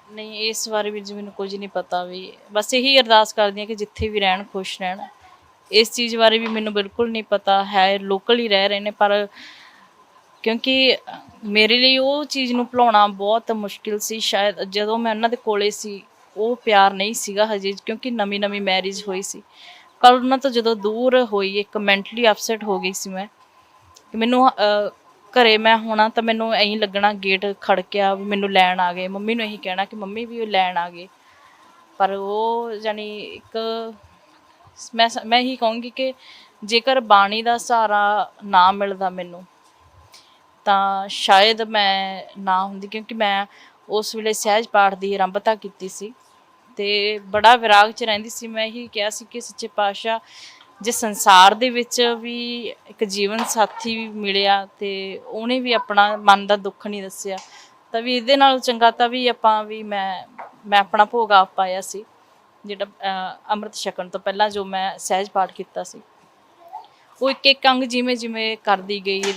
ਨਹੀਂ, ਇਸ ਬਾਰੇ ਵੀਰ ਜੀ ਮੈਨੂੰ ਕੁਝ ਨਹੀਂ ਪਤਾ। ਵੀ ਬਸ ਇਹੀ ਅਰਦਾਸ ਕਰਦੀ ਹਾਂ ਕਿ ਜਿੱਥੇ ਵੀ ਰਹਿਣ ਖੁਸ਼ ਰਹਿਣ। ਇਸ ਚੀਜ਼ ਬਾਰੇ ਵੀ ਮੈਨੂੰ ਬਿਲਕੁਲ ਨਹੀਂ ਪਤਾ ਹੈ। ਲੋਕਲ ਹੀ ਰਹਿ ਰਹੇ ਨੇ, ਪਰ ਕਿਉਂਕਿ ਮੇਰੇ ਲਈ ਉਹ ਚੀਜ਼ ਨੂੰ ਭੁਲਾਉਣਾ ਬਹੁਤ ਮੁਸ਼ਕਿਲ ਸੀ। ਸ਼ਾਇਦ ਜਦੋਂ ਮੈਂ ਉਹਨਾਂ ਦੇ ਕੋਲੇ ਸੀ ਉਹ ਪਿਆਰ ਨਹੀਂ ਸੀਗਾ ਹਜੇ, ਕਿਉਂਕਿ ਨਵੀਂ ਨਵੀਂ ਮੈਰਿਜ ਹੋਈ ਸੀ। ਪਰ ਉਹਨਾਂ ਤੋਂ ਜਦੋਂ ਦੂਰ ਹੋਈ, ਇੱਕ ਮੈਂਟਲੀ ਅਪਸੈਟ ਹੋ ਗਈ ਸੀ ਮੈਂ, ਕਿ ਮੈਨੂੰ ਘਰੇ ਮੈਂ ਹੋਣਾ ਤਾਂ ਮੈਨੂੰ ਐਂ ਲੱਗਣਾ ਗੇਟ ਖੜਕਿਆ ਵੀ ਮੈਨੂੰ ਲੈਣ ਆ ਗਏ, ਮੰਮੀ ਨੂੰ ਇਹੀ ਕਹਿਣਾ ਕਿ ਮੰਮੀ ਵੀ ਉਹ ਲੈਣ ਆ ਗਏ। ਪਰ ਉਹ ਜਾਣੀ ਇੱਕ ਮੈਂ ਇਹੀ ਕਹੂੰਗੀ ਕਿ ਜੇਕਰ ਬਾਣੀ ਦਾ ਸਹਾਰਾ ਨਾ ਮਿਲਦਾ ਮੈਨੂੰ, ਤਾਂ ਸ਼ਾਇਦ ਮੈਂ ਨਾ ਹੁੰਦੀ। ਕਿਉਂਕਿ ਮੈਂ ਉਸ ਵੇਲੇ ਸਹਿਜ ਪਾਠ ਦੀ ਆਰੰਭਤਾ ਕੀਤੀ ਸੀ ਤੇ ਬੜਾ ਵਿਰਾਗ 'ਚ ਰਹਿੰਦੀ ਸੀ। ਮੈਂ ਇਹੀ ਕਿਹਾ ਸੀ ਕਿ ਸੱਚੇ ਪਾਤਸ਼ਾਹ, ਜੇ ਸੰਸਾਰ ਦੇ ਵਿੱਚ ਵੀ ਇੱਕ ਜੀਵਨ ਸਾਥੀ ਮਿਲਿਆ ਤੇ ਉਹਨੇ ਵੀ ਆਪਣਾ ਮਨ ਦਾ ਦੁੱਖ ਨਹੀਂ ਦੱਸਿਆ, ਤਾਂ ਵੀ ਇਹਦੇ ਨਾਲ ਚੰਗਾ ਤਾਂ ਵੀ ਮੈਂ ਆਪਣਾ ਭੋਗ ਆਪ ਪਾਇਆ ਸੀ, ਜਿਹੜਾ ਅੰਮ੍ਰਿਤ ਛਕਣ ਤੋਂ ਪਹਿਲਾਂ ਜੋ ਮੈਂ ਸਹਿਜ ਪਾਠ ਕੀਤਾ ਸੀ। ਉਹ ਇੱਕ ਇੱਕ ਅੰਗ ਜਿਵੇਂ ਜਿਵੇਂ ਕਰਦੀ ਗਈ,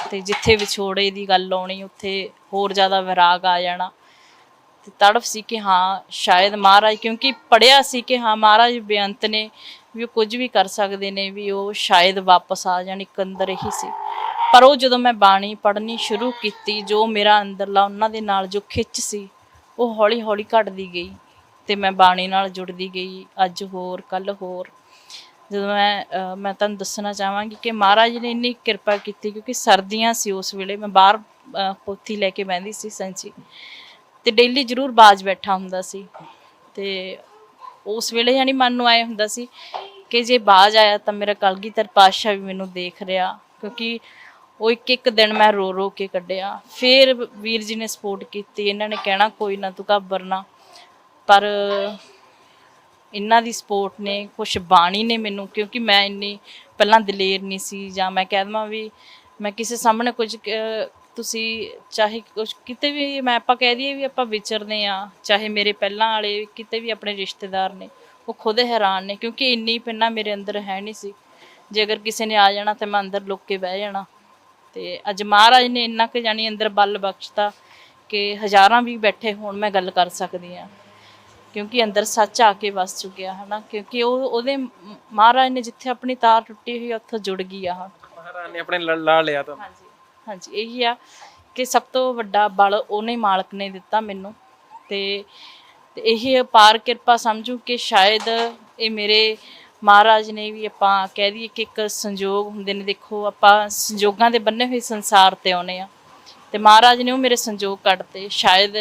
ਤੇ ਜਿੱਥੇ ਵਿਛੋੜੇ ਦੀ ਗੱਲ ਆਉਣੀ ਉੱਥੇ ਹੋਰ ਜ਼ਿਆਦਾ ਵਿਰਾਗ ਆ ਜਾਣਾ। ਤੇ ਤੜਫ ਸੀ ਕਿ ਹਾਂ ਸ਼ਾਇਦ ਮਹਾਰਾਜ, ਕਿਉਂਕਿ ਪੜ੍ਹਿਆ ਸੀ ਕਿ ਹਾਂ ਮਹਾਰਾਜ ਬੇਅੰਤ ਨੇ, ਵੀ ਉਹ ਕੁਝ ਵੀ ਕਰ ਸਕਦੇ ਨੇ, ਵੀ ਉਹ ਸ਼ਾਇਦ ਵਾਪਸ ਆ ਜਾਣ, ਇੱਕ ਅੰਦਰ ਇਹੀ ਸੀ। ਪਰ ਉਹ ਜਦੋਂ ਮੈਂ ਬਾਣੀ ਪੜ੍ਹਨੀ ਸ਼ੁਰੂ ਕੀਤੀ, ਜੋ ਮੇਰਾ ਅੰਦਰਲਾ ਉਹਨਾਂ ਦੇ ਨਾਲ ਜੋ ਖਿੱਚ ਸੀ ਉਹ ਹੌਲੀ ਹੌਲੀ ਘਟਦੀ ਗਈ, ਤੇ ਮੈਂ ਬਾਣੀ ਨਾਲ ਜੁੜਦੀ ਗਈ। ਅੱਜ ਹੋਰ, ਕੱਲ੍ਹ ਹੋਰ। ਜਦੋਂ ਮੈਂ ਤੁਹਾਨੂੰ ਦੱਸਣਾ ਚਾਹਾਂਗੀ ਕਿ ਮਹਾਰਾਜ ਨੇ ਇੰਨੀ ਕਿਰਪਾ ਕੀਤੀ, ਕਿਉਂਕਿ ਸਰਦੀਆਂ ਸੀ ਉਸ ਵੇਲੇ, ਮੈਂ ਬਾਹਰ ਪੋਥੀ ਲੈ ਕੇ ਬਹਿੰਦੀ ਸੀ ਸੰਚੀ, ਤੇ ਡੇਲੀ ਜ਼ਰੂਰ ਬਾਜ ਬੈਠਾ ਹੁੰਦਾ ਸੀ। ਤੇ ਉਸ ਵੇਲੇ ਯਾਨੀ ਮਨ ਨੂੰ ਆਏ ਹੁੰਦਾ ਸੀ ਕਿ ਜੇ ਬਾਜ ਆਇਆ ਤਾਂ ਮੇਰਾ ਕਲਗੀਧਰ ਪਾਤਸ਼ਾਹ ਵੀ ਮੈਨੂੰ ਦੇਖ ਰਿਹਾ, ਕਿਉਂਕਿ ਉਹ ਇੱਕ ਇੱਕ ਦਿਨ ਮੈਂ ਰੋ ਰੋ ਕੇ ਕੱਢਿਆ। ਫਿਰ ਵੀਰ ਜੀ ਨੇ ਸਪੋਰਟ ਕੀਤੀ, ਇਹਨਾਂ ਨੇ ਕਹਿਣਾ ਕੋਈ ਨਾ ਤੂੰ ਘਾਬਰ ਨਾ। ਪਰ ਇਹਨਾਂ ਦੀ ਸਪੋਰਟ ਨੇ, ਕੁਛ ਬਾਣੀ ਨੇ ਮੈਨੂੰ, ਕਿਉਂਕਿ ਮੈਂ ਇੰਨੀ ਪਹਿਲਾਂ ਦਲੇਰ ਨਹੀਂ ਸੀ, ਜਾਂ ਮੈਂ ਕਹਿ ਦੇਵਾਂ ਵੀ ਮੈਂ ਕਿਸੇ ਸਾਹਮਣੇ ਕੁਝ, ਤੁਸੀਂ ਚਾਹੇ ਕੁਛ ਕਿਤੇ ਵੀ ਆਪਾਂ ਕਹਿ ਦਈਏ ਵੀ ਆਪਾਂ ਵਿਚਰਦੇ ਹਾਂ, ਚਾਹੇ ਮੇਰੇ ਪਹਿਲਾਂ ਵਾਲੇ ਕਿਤੇ ਵੀ ਆਪਣੇ ਰਿਸ਼ਤੇਦਾਰ ਨੇ, ਉਹ ਖੁਦ ਹੈਰਾਨ ਨੇ, ਕਿਉਂਕਿ ਇੰਨੀ ਪਿੰਨਾ ਮੇਰੇ ਅੰਦਰ ਹੈ ਨਹੀਂ ਸੀ। ਜੇ ਅਗਰ ਕਿਸੇ ਨੇ ਆ ਜਾਣਾ ਤਾਂ ਮੈਂ ਅੰਦਰ ਲੁੱਕ ਕੇ ਬਹਿ ਜਾਣਾ। ਤੇ ਅੱਜ ਮਹਾਰਾਜ ਨੇ ਇੰਨਾ ਕੁ ਜਾਣੀ ਅੰਦਰ ਬਲ ਬਖਸ਼ਤਾ ਕਿ ਹਜ਼ਾਰਾਂ ਵੀ ਬੈਠੇ ਹੋਣ ਮੈਂ ਗੱਲ ਕਰ ਸਕਦੀ ਹਾਂ, ਕਿਉਂਕਿ ਅੰਦਰ ਸੱਚ ਆ ਕੇ ਵਸ ਚੁੱਕਿਆ ਹੈ ਨਾ। ਕਿਉਂਕਿ ਉਹਦੇ ਮਹਾਰਾਜ ਨੇ ਜਿੱਥੇ ਆਪਣੀ ਤਾਰ ਟੁੱਟੀ ਹੋਈ ਉੱਥੋਂ ਜੁੜ ਗਈ ਆ। ਮਹਾਰਾਜ ਨੇ ਆਪਣੇ ਲਾ ਲਿਆ ਤਾਂ। ਹਾਂਜੀ ਹਾਂਜੀ, ਇਹੀ ਆ ਕਿ ਸਭ ਤੋਂ ਵੱਡਾ ਬਲ ਉਹਨੇ ਮਾਲਕ ਨੇ ਦਿੱਤਾ ਮੈਨੂੰ। ਤੇ ਇਹ ਅਪਾਰ ਕਿਰਪਾ ਸਮਝੂ ਕਿ ਸ਼ਾਇਦ ਇਹ ਮੇਰੇ ਮਹਾਰਾਜ ਨੇ ਵੀ, ਆਪਾਂ ਕਹਿ ਦਈਏ ਕਿ ਇੱਕ ਸੰਜੋਗ ਹੁੰਦੇ ਨੇ। ਦੇਖੋ ਆਪਾਂ ਸੰਜੋਗਾਂ ਦੇ ਬੰਨੇ ਹੋਏ ਸੰਸਾਰ ਤੇ ਆਉਣੇ ਆ, ਤੇ ਮਹਾਰਾਜ ਨੇ ਉਹ ਮੇਰੇ ਸੰਜੋਗ ਕੱਢਤੇ। ਸ਼ਾਇਦ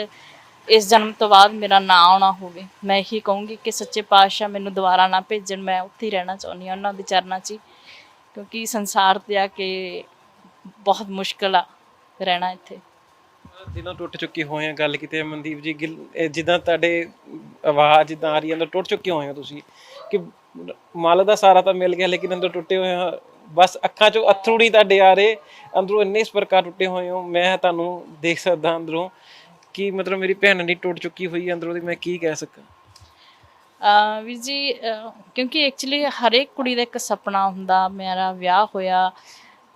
ਇਸ ਜਨਮ ਤੋਂ ਬਾਅਦ ਮੇਰਾ ਨਾਂ ਆਉਣਾ ਹੋਵੇ। ਮੈਂ ਇਹੀ ਕਹੂੰਗੀ ਕਿ ਸੱਚੇ ਪਾਤਸ਼ਾਹ ਮੈਨੂੰ ਦੁਬਾਰਾ ਨਾ ਭੇਜਣ, ਮੈਂ ਉੱਥੇ ਹੀ ਰਹਿਣਾ ਚਾਹੁੰਦੀ ਹਾਂ ਉਹਨਾਂ ਦੇ ਚਰਨਾਂ 'ਚ ਹੀ, ਕਿਉਂਕਿ ਸੰਸਾਰ ਤੇ ਆ ਕੇ ਬਹੁਤ ਮੁਸ਼ਕਿਲ ਆ ਰਹਿਣਾ ਇੱਥੇ। ਦਿਲੋਂ ਟੁੱਟ ਚੁੱਕੇ ਹੋਏ ਆ, ਗੱਲ ਕੀਤੇ ਮਨਦੀਪ ਜੀ ਗਿੱਲ, ਜਿੱਦਾਂ ਤੁਹਾਡੇ ਆਵਾਜ਼ ਜਿੱਦਾਂ ਆ ਰਹੀ ਹੈ, ਅੰਦਰ ਟੁੱਟ ਚੁੱਕੇ ਹੋਏ ਹੋ ਤੁਸੀਂ, ਕਿ ਮਾਲਕ ਦਾ ਸਾਰਾ ਤਾਂ ਮਿਲ ਗਿਆ ਲੇਕਿਨ ਅੰਦਰ ਟੁੱਟੇ ਹੋਏ ਆ। ਬਸ ਅੱਖਾਂ 'ਚੋਂ ਅੱਥਰੂ ਨਹੀਂ ਤੁਹਾਡੇ ਆ ਰਹੇ, ਅੰਦਰੋਂ ਇੰਨੇ ਇਸ ਪ੍ਰਕਾਰ ਟੁੱਟੇ ਹੋਏ ਹੋ। ਮੈਂ ਤੁਹਾਨੂੰ ਦੇਖ ਸਕਦਾ ਅੰਦਰੋਂ ਕਿ ਮਤਲਬ ਮੇਰੀ ਭੈਣ ਨਹੀਂ ਟੁੱਟ ਚੁੱਕੀ ਹੋਈ ਅੰਦਰੋਂ ਦੀ, ਮੈਂ ਕੀ ਕਹਿ ਸਕਾਂ। ਵੀਰ ਜੀ, ਕਿਉਂਕਿ ਐਕਚੁਅਲੀ ਹਰੇਕ ਕੁੜੀ ਦਾ ਇੱਕ ਸੁਪਨਾ ਹੁੰਦਾ। ਮੇਰਾ ਵਿਆਹ ਹੋਇਆ,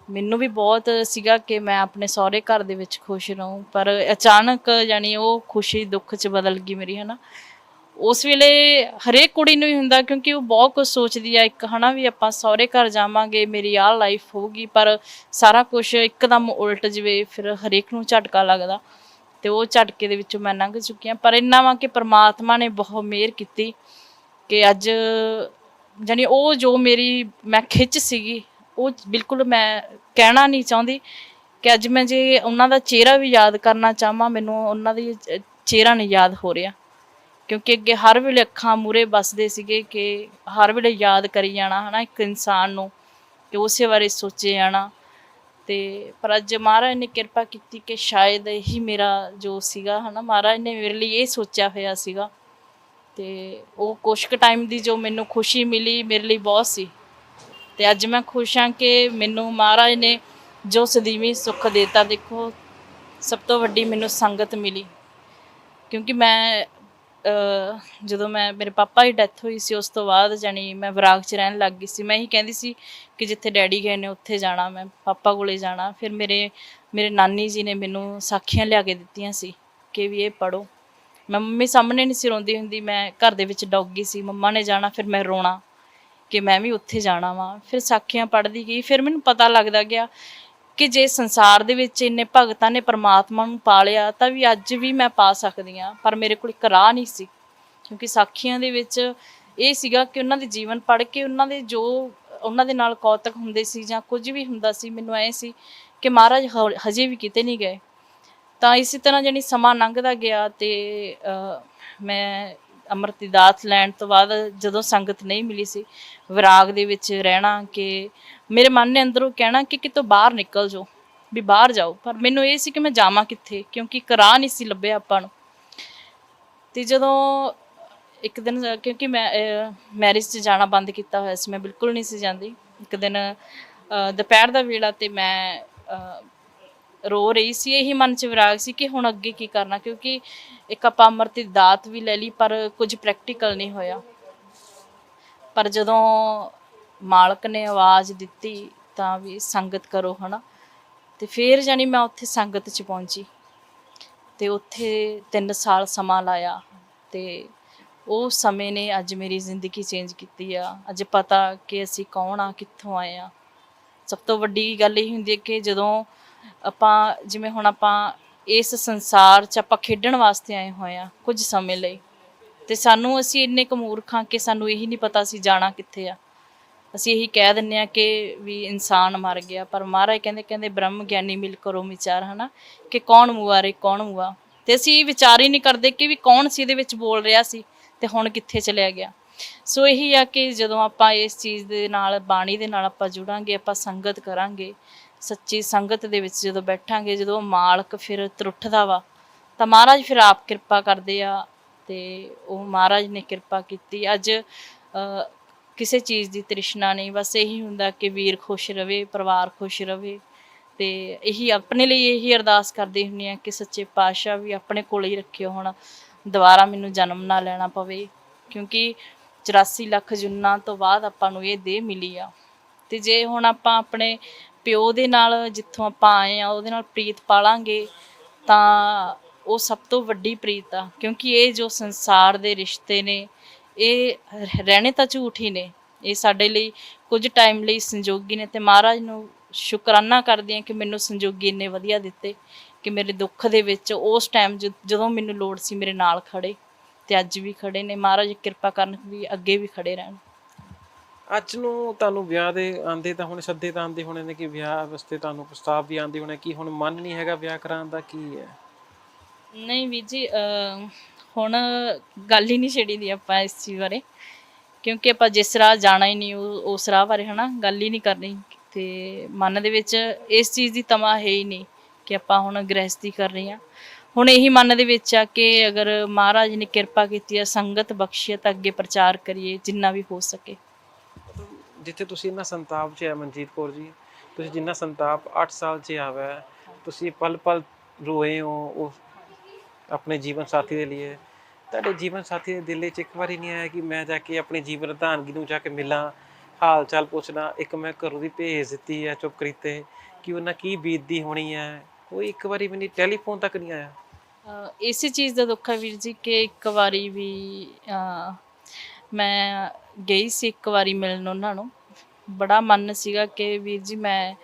ਮੈਨੂੰ ਵੀ ਬਹੁਤ ਸੀਗਾ ਕਿ ਮੈਂ ਆਪਣੇ ਸਹੁਰੇ ਘਰ ਦੇ ਵਿੱਚ ਖੁਸ਼ ਰਹੂੰ, ਪਰ ਅਚਾਨਕ ਜਾਣੀ ਉਹ ਖੁਸ਼ੀ ਦੁੱਖ 'ਚ ਬਦਲ ਗਈ ਮੇਰੀ, ਹੈ ਨਾ। ਉਸ ਵੇਲੇ ਹਰੇਕ ਕੁੜੀ ਨੂੰ ਹੀ ਹੁੰਦਾ, ਕਿਉਂਕਿ ਉਹ ਬਹੁਤ ਕੁਝ ਸੋਚਦੀ ਆ ਇੱਕ, ਹੈ ਨਾ, ਵੀ ਆਪਾਂ ਸਹੁਰੇ ਘਰ ਜਾਵਾਂਗੇ, ਮੇਰੀ ਆਹ ਲਾਈਫ ਹੋਊਗੀ, ਪਰ ਸਾਰਾ ਕੁਝ ਇੱਕਦਮ ਉਲਟ ਜਾਵੇ, ਫਿਰ ਹਰੇਕ ਨੂੰ ਝਟਕਾ ਲੱਗਦਾ। ਤੇ ਉਹ ਝਟਕੇ ਦੇ ਵਿੱਚੋਂ ਮੈਂ ਲੰਘ ਚੁੱਕੀ ਹਾਂ। ਪਰ ਇੰਨਾ ਵਾ ਕਿ ਪ੍ਰਮਾਤਮਾ ਨੇ ਬਹੁਤ ਮਿਹਰ ਕੀਤੀ ਕਿ ਅੱਜ ਜਾਣੀ ਉਹ ਜੋ ਮੇਰੀ ਮੈਂ ਖਿੱਚ ਸੀਗੀ, ਉਹ ਬਿਲਕੁਲ ਮੈਂ ਕਹਿਣਾ ਨਹੀਂ ਚਾਹੁੰਦੀ ਕਿ ਅੱਜ ਮੈਂ ਜੇ ਉਹਨਾਂ ਦਾ ਚਿਹਰਾ ਵੀ ਯਾਦ ਕਰਨਾ ਚਾਹਾਂ, ਮੈਨੂੰ ਉਹਨਾਂ ਦੀ ਚਿਹਰਾ ਨਹੀਂ ਯਾਦ ਹੋ ਰਿਹਾ, ਕਿਉਂਕਿ ਅੱਗੇ ਹਰ ਵੇਲੇ ਅੱਖਾਂ ਮੂਹਰੇ ਵੱਸਦੇ ਸੀਗੇ ਕਿ ਹਰ ਵੇਲੇ ਯਾਦ ਕਰੀ ਜਾਣਾ, ਹੈ ਨਾ, ਇੱਕ ਇਨਸਾਨ ਨੂੰ, ਕਿ ਉਸੇ ਬਾਰੇ ਸੋਚੇ ਜਾਣਾ। ਤੇ ਪਰ ਅੱਜ ਮਹਾਰਾਜ ਨੇ ਕਿਰਪਾ ਕੀਤੀ ਕਿ ਸ਼ਾਇਦ ਇਹੀ ਮੇਰਾ ਜੋ ਸੀਗਾ, ਹੈ ਨਾ, ਮਹਾਰਾਜ ਨੇ ਮੇਰੇ ਲਈ ਇਹ ਸੋਚਿਆ ਹੋਇਆ ਸੀਗਾ। ਤੇ ਉਹ ਕੁਛ ਕੁ ਟਾਈਮ ਦੀ ਜੋ ਮੈਨੂੰ ਖੁਸ਼ੀ ਮਿਲੀ ਮੇਰੇ ਲਈ ਬਹੁਤ ਸੀ। ਤੇ ਅੱਜ ਮੈਂ ਖੁਸ਼ ਹਾਂ ਕਿ ਮੈਨੂੰ ਮਹਾਰਾਜ ਨੇ ਜੋ ਸਦੀਵੀ ਸੁੱਖ ਦੇਤਾ। ਦੇਖੋ, ਸਭ ਤੋਂ ਵੱਡੀ ਮੈਨੂੰ ਸੰਗਤ ਮਿਲੀ, ਕਿਉਂਕਿ ਮੈਂ ਜਦੋਂ ਮੇਰੇ ਪਾਪਾ ਦੀ ਡੈਥ ਹੋਈ ਸੀ, ਉਸ ਤੋਂ ਬਾਅਦ ਜਾਣੀ ਮੈਂ ਵਿਰਾਗ 'ਚ ਰਹਿਣ ਲੱਗ ਗਈ ਸੀ। ਮੈਂ ਇਹੀ ਕਹਿੰਦੀ ਸੀ ਕਿ ਜਿੱਥੇ ਡੈਡੀ ਗਏ ਨੇ ਉੱਥੇ ਜਾਣਾ, ਮੈਂ ਪਾਪਾ ਕੋਲੇ ਜਾਣਾ। ਫਿਰ ਮੇਰੇ ਨਾਨੀ ਜੀ ਨੇ ਮੈਨੂੰ ਸਾਖੀਆਂ ਲਿਆ ਕੇ ਦਿੱਤੀਆਂ ਸੀ ਕਿ ਵੀ ਇਹ ਪੜ੍ਹੋ। ਮੈਂ ਮੰਮੀ ਸਾਹਮਣੇ ਨਹੀਂ ਸੀ ਰੋਂਦੀ ਹੁੰਦੀ, ਮੈਂ ਘਰ ਦੇ ਵਿੱਚ ਡੁੱਬ ਗਈ ਸੀ। ਮੰਮਾ ਨੇ ਜਾਣਾ, ਫਿਰ ਮੈਂ ਰੋਣਾ ਕਿ ਮੈਂ ਵੀ ਉੱਥੇ ਜਾਣਾ ਵਾ। ਫਿਰ ਸਾਖੀਆਂ ਪੜ੍ਹਦੀ ਗਈ, ਫਿਰ ਮੈਨੂੰ ਪਤਾ ਲੱਗਦਾ ਗਿਆ ਕਿ ਜੇ ਸੰਸਾਰ ਦੇ ਵਿੱਚ ਇੰਨੇ ਭਗਤਾਂ ਨੇ ਪਰਮਾਤਮਾ ਨੂੰ ਪਾ ਲਿਆ, ਤਾਂ ਵੀ ਅੱਜ ਵੀ ਮੈਂ ਪਾ ਸਕਦੀ ਹਾਂ। ਪਰ ਮੇਰੇ ਕੋਲ ਇੱਕ ਰਾਹ ਨਹੀਂ ਸੀ, ਕਿਉਂਕਿ ਸਾਖੀਆਂ ਦੇ ਵਿੱਚ ਇਹ ਸੀਗਾ ਕਿ ਉਹਨਾਂ ਦੇ ਜੀਵਨ ਪੜ੍ਹ ਕੇ ਉਹਨਾਂ ਦੇ ਜੋ ਉਹਨਾਂ ਦੇ ਨਾਲ ਕੌਤਕ ਹੁੰਦੇ ਸੀ ਜਾਂ ਕੁਝ ਵੀ ਹੁੰਦਾ ਸੀ, ਮੈਨੂੰ ਐਂ ਸੀ ਕਿ ਮਹਾਰਾਜ ਹਜੇ ਵੀ ਕਿਤੇ ਨਹੀਂ ਗਏ। ਤਾਂ ਇਸੇ ਤਰ੍ਹਾਂ ਜਾਣੀ ਸਮਾਂ ਲੰਘਦਾ ਗਿਆ। ਤੇ ਮੈਂ ਅੰਮ੍ਰਿਤ ਦੀ ਦਾਤ ਲੈਣ ਤੋਂ ਬਾਅਦ ਜਦੋਂ ਸੰਗਤ ਨਹੀਂ ਮਿਲੀ ਸੀ, ਵਿਰਾਗ ਦੇ ਵਿੱਚ ਰਹਿਣਾ, ਕਿ ਮੇਰੇ ਮਨ ਨੇ ਅੰਦਰੋਂ ਕਹਿਣਾ ਕਿ ਕਿਤੋਂ ਬਾਹਰ ਨਿਕਲ ਜਾਓ, ਵੀ ਬਾਹਰ ਜਾਓ। ਪਰ ਮੈਨੂੰ ਇਹ ਸੀ ਕਿ ਮੈਂ ਜਾਵਾਂ ਕਿੱਥੇ, ਕਿਉਂਕਿ ਇੱਕ ਰਾਹ ਨਹੀਂ ਸੀ ਲੱਭਿਆ ਆਪਾਂ ਨੂੰ। ਤੇ ਜਦੋਂ ਇੱਕ ਦਿਨ, ਕਿਉਂਕਿ ਮੈਂ ਮੈਰਿਜ 'ਚ ਜਾਣਾ ਬੰਦ ਕੀਤਾ ਹੋਇਆ ਸੀ, ਮੈਂ ਬਿਲਕੁਲ ਨਹੀਂ ਸੀ ਜਾਂਦੀ। ਇੱਕ ਦਿਨ ਦੁਪਹਿਰ ਦਾ ਵੇਲਾ, ਤੇ ਮੈਂ ਰੋ ਰਹੀ ਸੀ। ਇਹੀ ਮਨ 'ਚ ਵਿਰਾਗ ਸੀ ਕਿ ਹੁਣ ਅੱਗੇ ਕੀ ਕਰਨਾ, ਕਿਉਂਕਿ ਇੱਕ ਆਪਾਂ ਅੰਮ੍ਰਿਤ ਦੀ ਦਾਤ ਵੀ ਲੈ ਲਈ, ਪਰ ਕੁਝ ਪ੍ਰੈਕਟੀਕਲ ਨਹੀਂ ਹੋਇਆ। ਪਰ ਜਦੋਂ ਮਾਲਕ ਨੇ ਆਵਾਜ਼ ਦਿੱਤੀ ਤਾਂ ਵੀ ਸੰਗਤ ਕਰੋ, ਹੈ ਨਾ, ਤੇ ਫਿਰ ਜਾਣੀ ਮੈਂ ਉੱਥੇ ਸੰਗਤ 'ਚ ਪਹੁੰਚੀ, ਤੇ ਉੱਥੇ 3 ਸਾਲ ਸਮਾਂ ਲਾਇਆ। ਤੇ ਉਹ ਸਮੇਂ ਨੇ ਅੱਜ ਮੇਰੀ ਜ਼ਿੰਦਗੀ ਚੇਂਜ ਕੀਤੀ ਆ। ਅੱਜ ਪਤਾ ਕਿ ਅਸੀਂ ਕੌਣ ਆ, ਕਿੱਥੋਂ ਆਏ ਆ। ਸਭ ਤੋਂ ਵੱਡੀ ਗੱਲ ਇਹ ਹੁੰਦੀ ਹੈ ਕਿ ਜਦੋਂ ਆਪਾਂ, ਜਿਵੇਂ ਹੁਣ ਆਪਾਂ ਇਸ ਸੰਸਾਰ 'ਚ ਆਪਾਂ ਖੇਡਣ ਵਾਸਤੇ ਆਏ ਹੋਏ ਆ ਕੁਝ ਸਮੇਂ ਲਈ, ਤੇ ਅਸੀਂ ਇੰਨੇ ਕੁ ਮੂਰਖ ਹਾਂ ਕਿ ਸਾਨੂੰ ਇਹੀ ਨਹੀਂ ਪਤਾ ਅਸੀਂ ਜਾਣਾ ਕਿੱਥੇ ਆ। ਅਸੀਂ ਇਹੀ ਕਹਿ ਦਿੰਦੇ ਹਾਂ ਕਿ ਵੀ ਇਨਸਾਨ ਮਰ ਗਿਆ, ਪਰ ਮਹਾਰਾਜ ਕਹਿੰਦੇ ਬ੍ਰਹਮ ਗਿਆਨੀ ਮਿਲ ਕਰੋ ਵਿਚਾਰ, ਹੈ ਨਾ, ਕਿ ਕੌਣ ਮੁਆਰੇ ਕੌਣ ਮੁਆ। ਤੇ ਅਸੀਂ ਵਿਚਾਰ ਹੀ ਨਹੀਂ ਕਰਦੇ ਕਿ ਵੀ ਕੌਣ ਸੀ ਇਹਦੇ ਵਿੱਚ ਬੋਲ ਰਿਹਾ ਸੀ ਤੇ ਹੁਣ ਕਿੱਥੇ ਚਲਿਆ ਗਿਆ। ਸੋ ਇਹੀ ਆ ਕਿ ਜਦੋਂ ਆਪਾਂ ਇਸ ਚੀਜ਼ ਦੇ ਨਾਲ, ਬਾਣੀ ਦੇ ਨਾਲ ਆਪਾਂ ਜੁੜਾਂਗੇ, ਆਪਾਂ ਸੰਗਤ ਕਰਾਂਗੇ, ਸੱਚੀ ਸੰਗਤ ਦੇ ਵਿੱਚ ਜਦੋਂ ਬੈਠਾਂਗੇ, ਜਦੋਂ ਮਾਲਕ ਫਿਰ ਤਰੁੱਠਦਾ ਵਾ, ਤਾਂ ਮਹਾਰਾਜ ਫਿਰ ਆਪ ਕਿਰਪਾ ਕਰਦੇ ਆ। ਤੇ ਉਹ ਮਹਾਰਾਜ ਨੇ ਕਿਰਪਾ ਕੀਤੀ। ਅੱਜ ਕਿਸੇ ਚੀਜ਼ ਦੀ ਤ੍ਰਿਸ਼ਨਾ ਨਹੀਂ, ਬਸ ਇਹੀ ਹੁੰਦਾ ਕਿ ਵੀਰ ਖੁਸ਼ ਰਵੇ, ਪਰਿਵਾਰ ਖੁਸ਼ ਰਵੇ। ਤੇ ਇਹੀ ਆਪਣੇ ਲਈ ਇਹੀ ਅਰਦਾਸ ਕਰਦੇ ਹੁੰਦੇ ਹਾਂ ਕਿ ਸੱਚੇ ਪਾਤਸ਼ਾਹ ਵੀ ਆਪਣੇ ਕੋਲ ਹੀ ਰੱਖਿਓ, ਹੁਣ ਦੁਬਾਰਾ ਮੈਨੂੰ ਜਨਮ ਨਾ ਲੈਣਾ ਪਵੇ। ਕਿਉਂਕਿ 84 ਲੱਖ ਜੁੰਨਾਂ ਤੋਂ ਬਾਅਦ ਆਪਾਂ ਨੂੰ ਇਹ ਦੇਹ ਮਿਲੀ ਆ। ਤੇ ਜੇ ਹੁਣ ਆਪਾਂ ਆਪਣੇ ਪਿਓ ਦੇ ਨਾਲ ਜਿੱਥੋਂ ਆਪਾਂ ਆਏ ਆ ਉਹਦੇ ਨਾਲ ਪ੍ਰੀਤ ਪਾਲਾਂਗੇ ਤਾਂ ਉਹ ਸਭ ਤੋਂ ਵੱਡੀ ਪ੍ਰੀਤ ਆ, ਕਿਉਂਕਿ ਇਹ ਜੋ ਸੰਸਾਰ ਦੇ ਰਿਸ਼ਤੇ ਨੇ ਇਹ ਰਹਿਣੇ ਤਾਂ ਝੂਠ ਹੀ ਨੇ, ਇਹ ਸਾਡੇ ਲਈ ਕੁਝ ਟਾਈਮ ਲਈ ਸੰਜੋਗੀ ਨੇ। ਤੇ ਮਹਾਰਾਜ ਨੂੰ ਸ਼ੁਕਰਾਨਾ ਕਰਦੀ ਹਾਂ ਕਿ ਮੈਨੂੰ ਸੰਜੋਗੀ ਇੰਨੇ ਵਧੀਆ ਦਿੱਤੇ ਕਿ ਮੇਰੇ ਦੁੱਖ ਦੇ ਵਿੱਚ ਉਸ ਟਾਈਮ ਜਦੋਂ ਮੈਨੂੰ ਲੋੜ ਸੀ ਮੇਰੇ ਨਾਲ ਖੜੇ, ਤੇ ਅੱਜ ਵੀ ਖੜੇ ਨੇ। ਮਹਾਰਾਜ ਕਿਰਪਾ ਕਰਨ ਵੀ ਅੱਗੇ ਵੀ ਖੜੇ ਰਹਿਣ। ਅੱਜ ਨੂੰ ਤੁਹਾਨੂੰ ਵਿਆਹ ਦੇ ਆਂਦੇ ਤਾਂ ਹੁਣ ਸੱਦੇ ਤਾਂ ਆਂਦੇ ਹੋਣੇ ਨੇ ਕਿ ਵਿਆਹ ਵਾਸਤੇ ਤੁਹਾਨੂੰ ਪ੍ਰਸਤਾਵ ਵੀ ਆਂਦੇ ਹੋਣੇ, ਕੀ ਹੁਣ ਮਨ ਨਹੀਂ ਹੈਗਾ ਵਿਆਹ ਕਰਾਉਣ ਦਾ, ਕੀ ਹੈ? ਨਹੀਂ ਵੀਰ ਜੀ, ਹੁਣ ਗੱਲ ਹੀ ਨਹੀਂ ਛੇੜੀ ਦੀ ਆਪਾਂ ਇਸ ਚੀਜ਼ ਬਾਰੇ, ਕਿਉਂਕਿ ਆਪਾਂ ਜਿਸ ਰਾਹ ਜਾਣਾ ਹੀ ਨਹੀਂ ਉਸ ਰਾਹ ਬਾਰੇ ਹੈ ਨਾ ਗੱਲ ਹੀ ਨਹੀਂ ਕਰਨੀ। ਤੇ ਮਨ ਦੇ ਵਿੱਚ ਇਸ ਚੀਜ਼ ਦੀ ਤਮਾ ਹੈ ਹੀ ਨਹੀਂ ਕਿ ਆਪਾਂ ਹੁਣ ਗ੍ਰਹਿਸਥੀ ਕਰ ਰਹੇ ਹਾਂ। ਹੁਣ ਇਹੀ ਮਨ ਦੇ ਵਿੱਚ ਆ ਕਿ ਅਗਰ ਮਹਾਰਾਜ ਨੇ ਕਿਰਪਾ ਕੀਤੀ ਹੈ, ਸੰਗਤ ਬਖਸ਼ੀ ਹੈ, ਤਾਂ ਅੱਗੇ ਪ੍ਰਚਾਰ ਕਰੀਏ ਜਿੰਨਾ ਵੀ ਹੋ ਸਕੇ। ਜਿੱਥੇ ਤੁਸੀਂ ਇੰਨਾ ਸੰਤਾਪ 'ਚ ਹੈ ਮਨਜੀਤ ਕੌਰ ਜੀ, ਤੁਸੀਂ ਜਿੰਨਾ ਸੰਤਾਪ 8 ਸਾਲ 'ਚ ਆਵਾ, ਤੁਸੀਂ ਪਲ ਪਲ ਰੋਏ ਹੋ ਉਹ ਆਪਣੇ ਜੀਵਨ ਸਾਥੀ ਦੇ ਲਈ। ਤੁਹਾਡੇ ਜੀਵਨ ਸਾਥੀ ਦੇ ਦਿਲ 'ਚ ਇੱਕ ਵਾਰੀ ਨਹੀਂ ਆਇਆ ਕਿ ਮੈਂ ਜਾ ਕੇ ਆਪਣੀ ਜੀਵਨ ਪ੍ਰਧਾਨਗੀ ਨੂੰ ਜਾ ਕੇ ਮਿਲਾਂ, ਹਾਲ ਚਾਲ ਪੁੱਛਣਾ? ਇੱਕ ਮੈਂ ਘਰੋਂ ਦੀ ਭੇਜ ਦਿੱਤੀ ਹੈ ਚੁੱਪ ਕਰੀਤੇ, ਕਿ ਉਹਨਾਂ ਕੀ ਬੀਤਦੀ ਹੋਣੀ ਹੈ, ਕੋਈ ਇੱਕ ਵਾਰੀ ਵੀ ਨਹੀਂ, ਟੈਲੀਫੋਨ ਤੱਕ ਨਹੀਂ ਆਇਆ? ਇਸੇ ਚੀਜ਼ ਦਾ ਦੁੱਖ ਹੈ ਵੀਰ ਜੀ ਕਿ ਇੱਕ ਵਾਰੀ ਵੀ ਮੈਂ ਗਈ ਸੀ ਇੱਕ ਵਾਰੀ ਮਿਲਣ ਉਹਨਾਂ ਨੂੰ। ਬੜਾ ਮਨ ਸੀਗਾ ਕਿ ਵੀਰ ਜੀ ਮੈਂ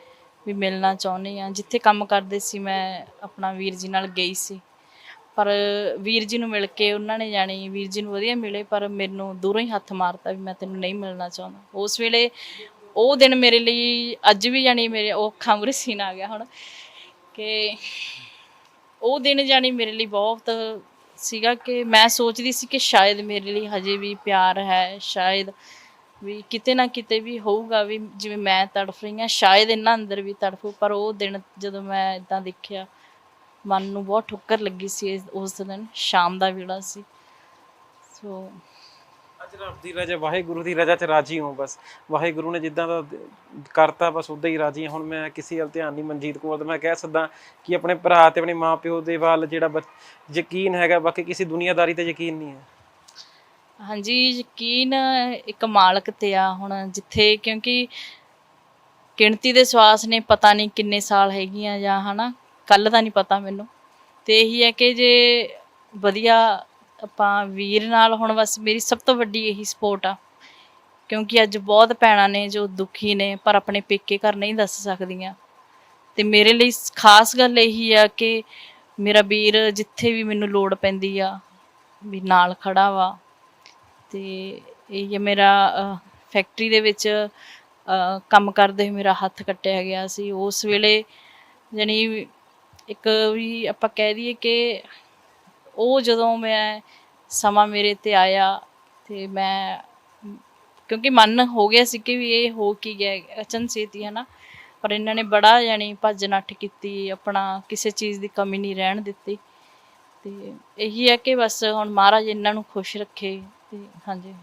ਵੀ ਮਿਲਣਾ ਚਾਹੁੰਦੀ ਹਾਂ। ਜਿੱਥੇ ਕੰਮ ਕਰਦੇ ਸੀ ਮੈਂ ਆਪਣਾ ਵੀਰ ਜੀ ਨਾਲ ਗਈ ਸੀ, ਪਰ ਵੀਰ ਜੀ ਨੂੰ ਮਿਲ ਕੇ ਉਹਨਾਂ ਨੇ ਜਾਣੀ ਵੀਰ ਜੀ ਨੂੰ ਵਧੀਆ ਮਿਲੇ, ਪਰ ਮੈਨੂੰ ਦੂਰੋਂ ਹੀ ਹੱਥ ਮਾਰਤਾ ਵੀ ਮੈਂ ਤੈਨੂੰ ਨਹੀਂ ਮਿਲਣਾ ਚਾਹੁੰਦਾ। ਉਸ ਵੇਲੇ ਉਹ ਦਿਨ ਮੇਰੇ ਲਈ ਅੱਜ ਵੀ ਜਾਣੀ ਮੇਰੇ ਉਹ ਅੱਖਾਂ ਮੂਹਰੇ ਸੀਨ ਆ ਗਿਆ ਹੁਣ, ਕਿ ਉਹ ਦਿਨ ਜਾਣੀ ਮੇਰੇ ਲਈ ਬਹੁਤ ਸੀਗਾ ਕਿ ਮੈਂ ਸੋਚਦੀ ਸੀ ਕਿ ਸ਼ਾਇਦ ਮੇਰੇ ਲਈ ਹਜੇ ਵੀ ਪਿਆਰ ਹੈ, ਸ਼ਾਇਦ ਵੀ ਕਿਤੇ ਨਾ ਕਿਤੇ ਵੀ ਹੋਊਗਾ, ਵੀ ਜਿਵੇਂ ਮੈਂ ਤੜਫ ਰਹੀ ਹਾਂ ਸ਼ਾਇਦ ਇਹਨਾਂ ਅੰਦਰ ਵੀ ਤੜਫੂ। ਪਰ ਉਹ ਦਿਨ ਜਦੋਂ ਮੈਂ ਇੱਦਾਂ ਦੇਖਿਆ, ਮਨ ਨੂੰ ਬਹੁਤ ਠੁੱਕਰ ਲੱਗੀ ਸੀ। ਉਸ ਦਿਨ ਸ਼ਾਮ ਦਾ ਵੇਲਾ ਸੀ। ਸੋ ਅੱਜ ਰੱਬ ਦੀ ਰਜ਼ਾ, ਵਾਹਿਗੁਰੂ ਦੀ ਰਜ਼ਾ 'ਚ ਰਾਜੀ ਹਾਂ। ਬਸ ਵਾਹਿਗੁਰੂ ਨੇ ਜਿੱਦਾਂ ਦਾ ਕਰਤਾ ਬਸ ਉੱਦਾਂ ਹੀ ਰਾਜੀ ਹਾਂ। ਹੁਣ ਮੈਂ ਕਿਸੇ ਵੱਲ ਧਿਆਨ ਨਹੀਂ ਮਨਜੀਤ ਕੌਰ ਦਾ। ਮੈਂ ਕਹਿ ਸਕਦਾ ਕਿ ਆਪਣੇ ਭਰਾ ਤੇ ਆਪਣੇ ਮਾਂ ਪਿਓ ਦੇ ਵੱਲ ਜਿਹੜਾ ਯਕੀਨ ਹੈਗਾ, ਬਾਕੀ ਕਿਸੇ ਦੁਨੀਆਦਾਰੀ ਤੇ ਯਕੀਨ ਨਹੀਂ ਹੈ। ਹਾਂਜੀ, ਯਕੀਨ ਇੱਕ ਮਾਲਕ ਤੇ ਆ ਹੁਣ ਜਿੱਥੇ, ਕਿਉਂਕਿ ਗਿਣਤੀ ਦੇ ਸਵਾਸ ਨੇ ਪਤਾ ਨਹੀਂ ਕਿੰਨੇ ਸਾਲ ਹੈਗੀਆਂ ਜਾਂ ਹੈ ਨਾ, ਕੱਲ੍ਹ ਦਾ ਨਹੀਂ ਪਤਾ ਮੈਨੂੰ। ਤੇ ਇਹੀ ਹੈ ਕਿ ਜੇ ਵਧੀਆ ਆਪਾਂ ਵੀਰ ਨਾਲ, ਹੁਣ ਬਸ ਮੇਰੀ ਸਭ ਤੋਂ ਵੱਡੀ ਇਹੀ ਸਪੋਰਟ ਆ, ਕਿਉਂਕਿ ਅੱਜ ਬਹੁਤ ਭੈਣਾਂ ਨੇ ਜੋ ਦੁਖੀ ਨੇ ਪਰ ਆਪਣੇ ਪੇਕੇ ਘਰ ਨਹੀਂ ਦੱਸ ਸਕਦੀਆਂ। ਤੇ ਮੇਰੇ ਲਈ ਖਾਸ ਗੱਲ ਇਹੀ ਆ ਕਿ ਮੇਰਾ ਵੀਰ ਜਿੱਥੇ ਵੀ ਮੈਨੂੰ ਲੋੜ ਪੈਂਦੀ ਆ ਵੀ ਨਾਲ ਖੜਾ ਵਾ। ਤੇ ਇਹ ਮੇਰਾ ਫੈਕਟਰੀ ਦੇ ਵਿੱਚ ਕੰਮ ਕਰਦੇ ਹੋਏ ਮੇਰਾ ਹੱਥ ਕੱਟਿਆ ਗਿਆ ਸੀ। ਉਸ ਵੇਲੇ ਜਾਣੀ ਇੱਕ ਵੀ ਆਪਾਂ ਕਹਿ ਦਈਏ ਕਿ ਉਹ ਜਦੋਂ ਮੈਂ ਸਮਾਂ ਮੇਰੇ ਤੇ ਆਇਆ ਤੇ ਮੈਂ, ਕਿਉਂਕਿ ਮਨ ਹੋ ਗਿਆ ਸੀ ਕਿ ਵੀ ਇਹ ਹੋ ਕੀ ਗਿਆ ਅਚਨਚੇਤ ਹੀ ਹੈ ਨਾ, ਪਰ ਇਹਨਾਂ ਨੇ ਬੜਾ ਜਾਣੀ ਭੱਜ ਨੱਠ ਕੀਤੀ, ਆਪਣਾ ਕਿਸੇ ਚੀਜ਼ ਦੀ ਕਮੀ ਨਹੀਂ ਰਹਿਣ ਦਿੱਤੀ। ਤੇ ਇਹੀ ਹੈ ਕਿ ਬਸ ਹੁਣ ਮਹਾਰਾਜ ਇਹਨਾਂ ਨੂੰ ਖੁਸ਼ ਰੱਖੇ। ਤੇ ਹਾਂਜੀ।